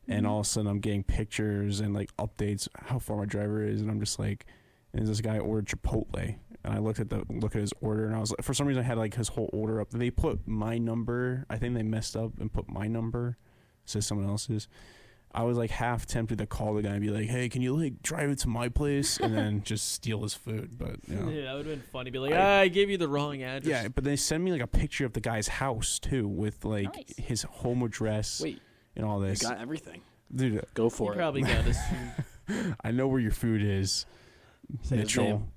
And all of a sudden, I'm getting pictures and like updates how far my driver is, and I'm just like, and this guy ordered Chipotle, and I look at his order, and I was like, for some reason, I had like his whole order up. They put my number. I think they messed up and put my number, says someone else's. I was like half tempted to call the guy and be like, hey, can you like drive it to my place and then just steal his food? But you know. Yeah, that would have been funny. Be like, I gave you the wrong address. Yeah, but they send me like a picture of the guy's house too, with like Nice. his home address Wait, and all you this. got everything. Dude, Go You for it. probably got this. I know where your food is, Say his Mitchell. name.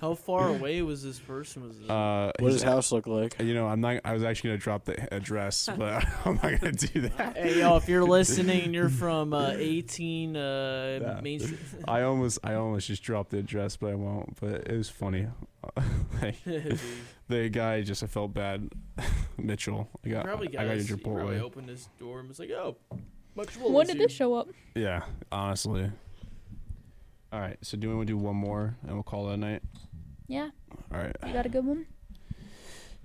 How far away was this person? Was this? What does his house look like? You know, I'm not. I was actually gonna drop the address, but I'm not gonna do that. Hey, yo, if you're listening and you're from 18 Main Street. I almost just dropped the address, but I won't. But it was funny. Like, the guy just, I felt bad. Mitchell, I got your He probably Chipotle. opened his door and was like, oh, much When did this show up? Yeah, honestly. All right, so do we want to do one more and we'll call it a night? Yeah. All right. You got a good one?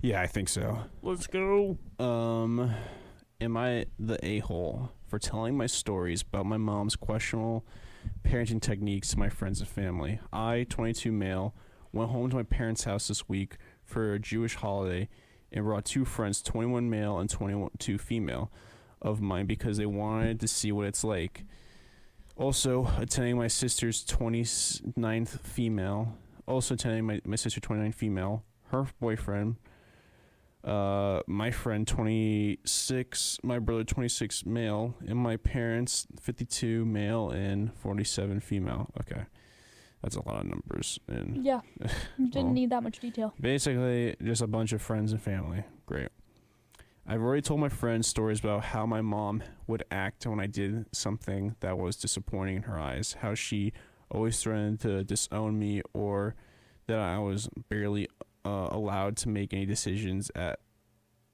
Yeah, I think so. Let's go. Am I the a-hole for telling my stories about my mom's questionable parenting techniques to my friends and family? I, 22 male, went home to my parents' house this week for a Jewish holiday and brought 2 friends, 21 male and 22 female, of mine because they wanted to see what it's like. Also, attending my sister's 29th female. Also attending my sister 29 female, her boyfriend, my friend 26, my brother 26 male, and my parents 52 male and 47 female. Okay. That's a lot of numbers. And Yeah. Didn't need that much detail. basically, just a bunch of friends and family. Great. I've already told my friends stories about how my mom would act when I did something that was disappointing in her eyes, how she always threatened to disown me, or that I was barely allowed to make any decisions at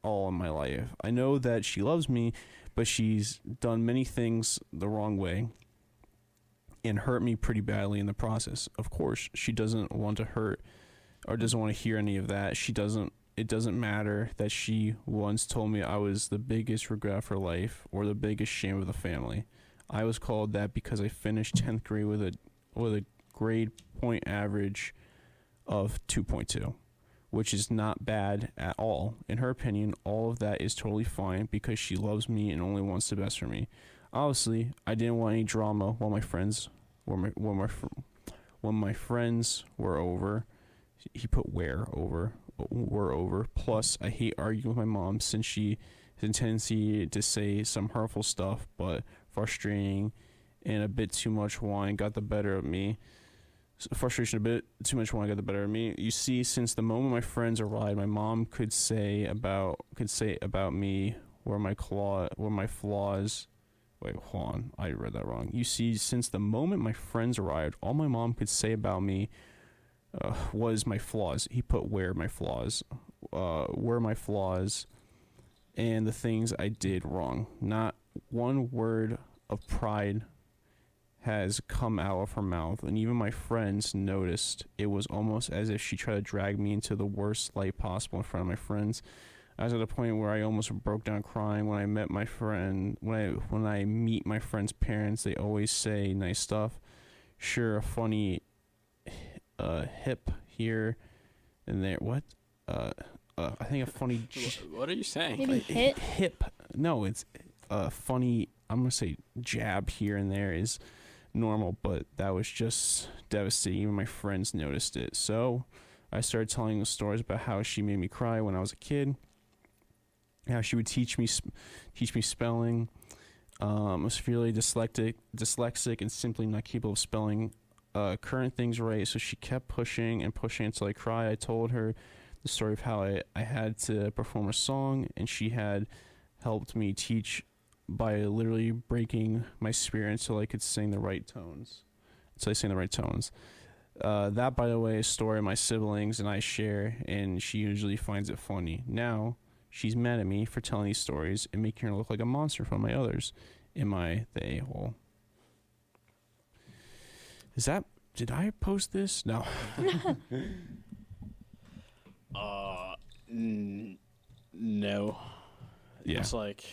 all in my life. I know that she loves me, but she's done many things the wrong way and hurt me pretty badly in the process. Of course, she doesn't want to hurt or doesn't want to hear any of that. It doesn't matter that she once told me I was the biggest regret for life or the biggest shame of the family. I was called that because I finished 10th grade with a grade point average of 2.2, which is not bad at all. In her opinion, all of that is totally fine because she loves me and only wants the best for me. Obviously, I didn't want any drama while my friends when my friends were over. He put were over. Plus, I hate arguing with my mom since she has a tendency to say some hurtful stuff, but frustrating and a bit too much wine got the better of me. Frustration, a bit too much wine got the better of me. You see, since the moment my friends arrived, my mom could say about me were my flaws. Wait, hold on, I read that wrong. You see, since the moment my friends arrived, all my mom could say about me was my flaws. He put were my flaws and the things I did wrong. Not one word of pride has come out of her mouth, and even my friends noticed. It was almost as if she tried to drag me into the worst light possible in front of my friends. I was at a point where I almost broke down crying when I met my friend. When I meet my friend's parents, they always say nice stuff. Sure, a funny hip here and there. What? I think a funny. What are you saying? Maybe hit. Hip. No, it's funny. I'm gonna say jab here and there is normal, but that was just devastating. Even my friends noticed it. So I started telling the stories about how she made me cry when I was a kid. How she would teach me spelling. I was severely dyslexic, and simply not capable of spelling current things right. So she kept pushing until I cried. I told her the story of how I had to perform a song, and she had helped me teach by literally breaking my spirit until I could sing the right tones. That, by the way, is a story my siblings and I share, and she usually finds it funny. Now, she's mad at me for telling these stories and making her look like a monster from my others. Am I the a-hole? Did I post this? No. No. Yeah. It's like,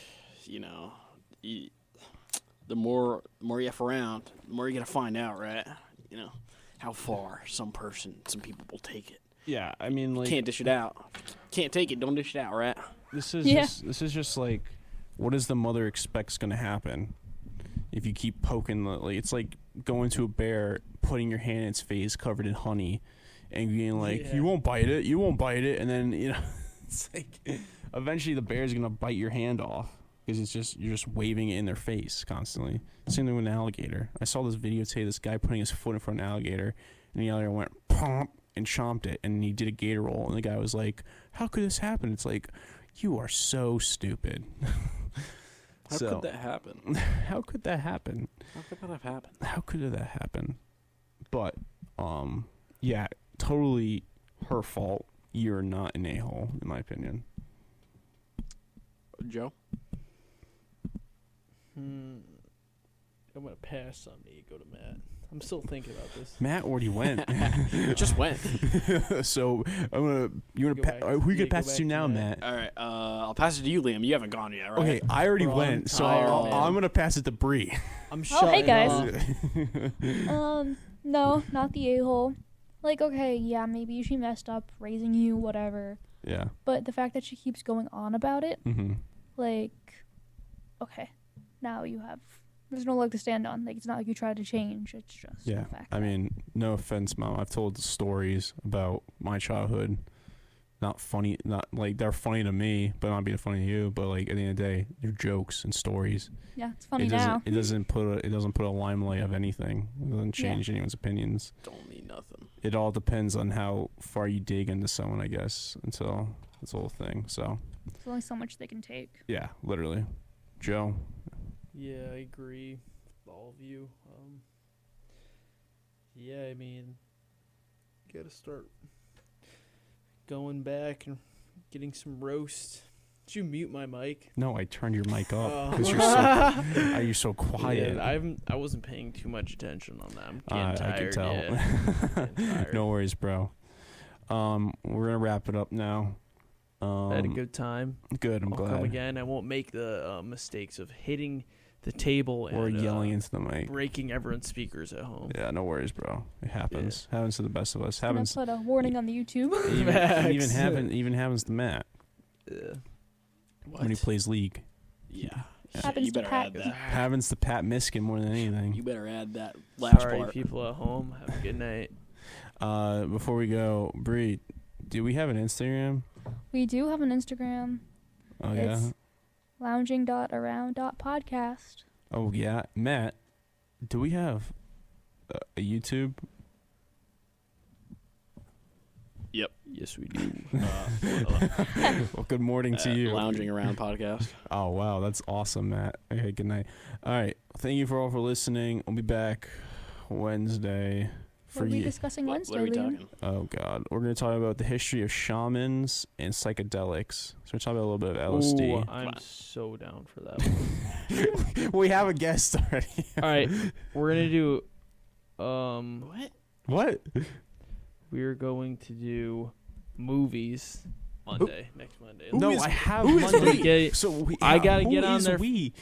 the more you F around, the more you're going to find out, right? How far some people will take it. Yeah, I mean, like, can't dish it out. Can't take it, don't dish it out, right? This is just like, what does the mother expect's going to happen if you keep poking it's like going to a bear, putting your hand in its face covered in honey and being like, you won't bite it, and then it's like eventually the bear's going to bite your hand off because you're just waving it in their face constantly. Same thing with an alligator. I saw this video today, this guy putting his foot in front of an alligator, and the alligator went pomp and chomped it, and he did a gator roll, and the guy was like, how could this happen? It's like, you are so stupid. How could that happen? How could that happen? How could that have happened? How could that happen? But, yeah, totally her fault. You're not an a-hole, in my opinion. Joe? I'm going to pass on me, go to Matt. I'm still thinking about this. Matt already went. Just went. So who you gonna pass it to now, Matt? All right, I'll pass it to you, Liam. You haven't gone yet, right? Okay, I already went, so I'm gonna pass it to Bree. I'm Oh, hey, guys. off. No, not the a-hole. Like, okay, yeah, maybe she messed up raising you, whatever. Yeah. But the fact that she keeps going on about it, Mm-hmm. like, okay, now there's no leg to stand on. Like, it's not like you tried to change. It's just Yeah. a fact. I mean, no offense, Mom. I've told stories about my childhood. Not funny, not like they're funny to me, but not being funny to you. But like at the end of the day, they're jokes and stories. Yeah, it's funny It now. doesn't put a limelight of anything. It doesn't change anyone's opinions. Don't mean nothing. It all depends on how far you dig into someone, I guess. Until that's the whole thing. So There's only so much they can take. yeah, literally. Joe. Yeah, I agree with all of you. Yeah, I mean, gotta start going back and getting some roast. Did you mute my mic? No, I turned your mic up Oh. because you're so quiet. Yeah, I wasn't paying too much attention on that. I'm getting tired. I can tell. Yeah. Getting tired. No worries, bro. We're gonna wrap it up now. I had a good time. Good. I'm I'll glad. come again. I won't make the mistakes of hitting the table Or and yelling into the mic. breaking everyone's speakers at home. Yeah, no worries, bro. It happens. Happens to the best of us. Gonna Happens. put a warning on the YouTube. Even happens to Matt when he plays League. Yeah. Happens You to better Pat. add that. Happens to Pat Miskin more than anything. You better add that last Sorry, part. people at home. Have a good night. Before we go, Bree, do we have an Instagram? We do have an Instagram. Oh yeah. It's lounging.around.podcast. Oh yeah, Matt. Do we have a YouTube? Yep. Yes, we do. Well, good morning to you. Lounging Around podcast. Oh wow, that's awesome, Matt. Okay, good night. All right, thank you for all for listening. We'll be back Wednesday for What are we you. discussing What Wednesday, are we Liam? talking? Oh God, we're gonna talk about the history of shamans and psychedelics. So we're talking about a little bit of LSD. Ooh, I'm so down for that one. We have a guest already. All right, we're gonna do. What? We're going to do movies Monday, next Monday. No, Who is- I have who is Monday. Monday? So I gotta who get on is there. We?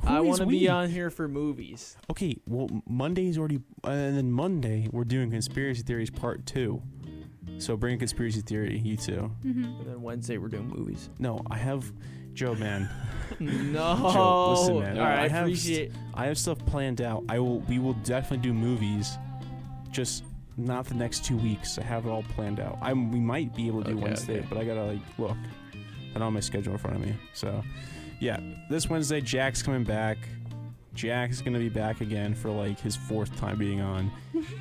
I Who want is to we? be on here for movies. Okay, well, Monday's already, and then Monday we're doing conspiracy theories part 2. So bring a conspiracy theory, you two. Mm-hmm. And then Wednesday we're doing movies. No, I have Joe, man. No. Joe, listen, man. All right, I have appreciate. I have stuff planned out. We will definitely do movies, just not the next 2 weeks. I have it all planned out. We might be able to do Okay, Wednesday, okay. but I gotta look. I don't have my schedule in front of me. So, yeah, this Wednesday Jack's coming back. Jack's gonna be back again for his 4th time being on,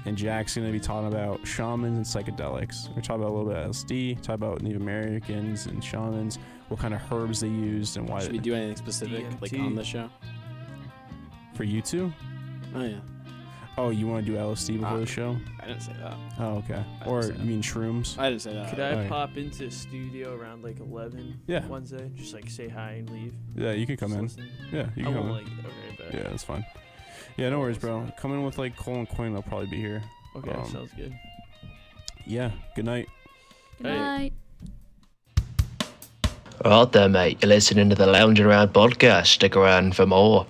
and Jack's gonna be talking about shamans and psychedelics. We're talking about a little bit of LSD, talk about Native Americans and shamans, what kind of herbs they used, and why. Should we do anything specific like DMT. on the show? For you two? Oh yeah. Oh, you want to do LSD before the show? I didn't say that. Oh, okay. I Or didn't say you mean shrooms? I didn't say that. Could I Alright. pop into the studio around 11 Yeah. Wednesday? Just say hi and leave. Yeah, you can come Just in. listen. Yeah, you I can come won't in. okay, but Yeah, that's fine. Yeah, no worries, bro. Come in with Cole and Quinn. They'll probably be here. Okay, sounds good. Yeah. Good night. Good Hey. night. Right there, mate. You're listening to the Lounging Around podcast. Stick around for more.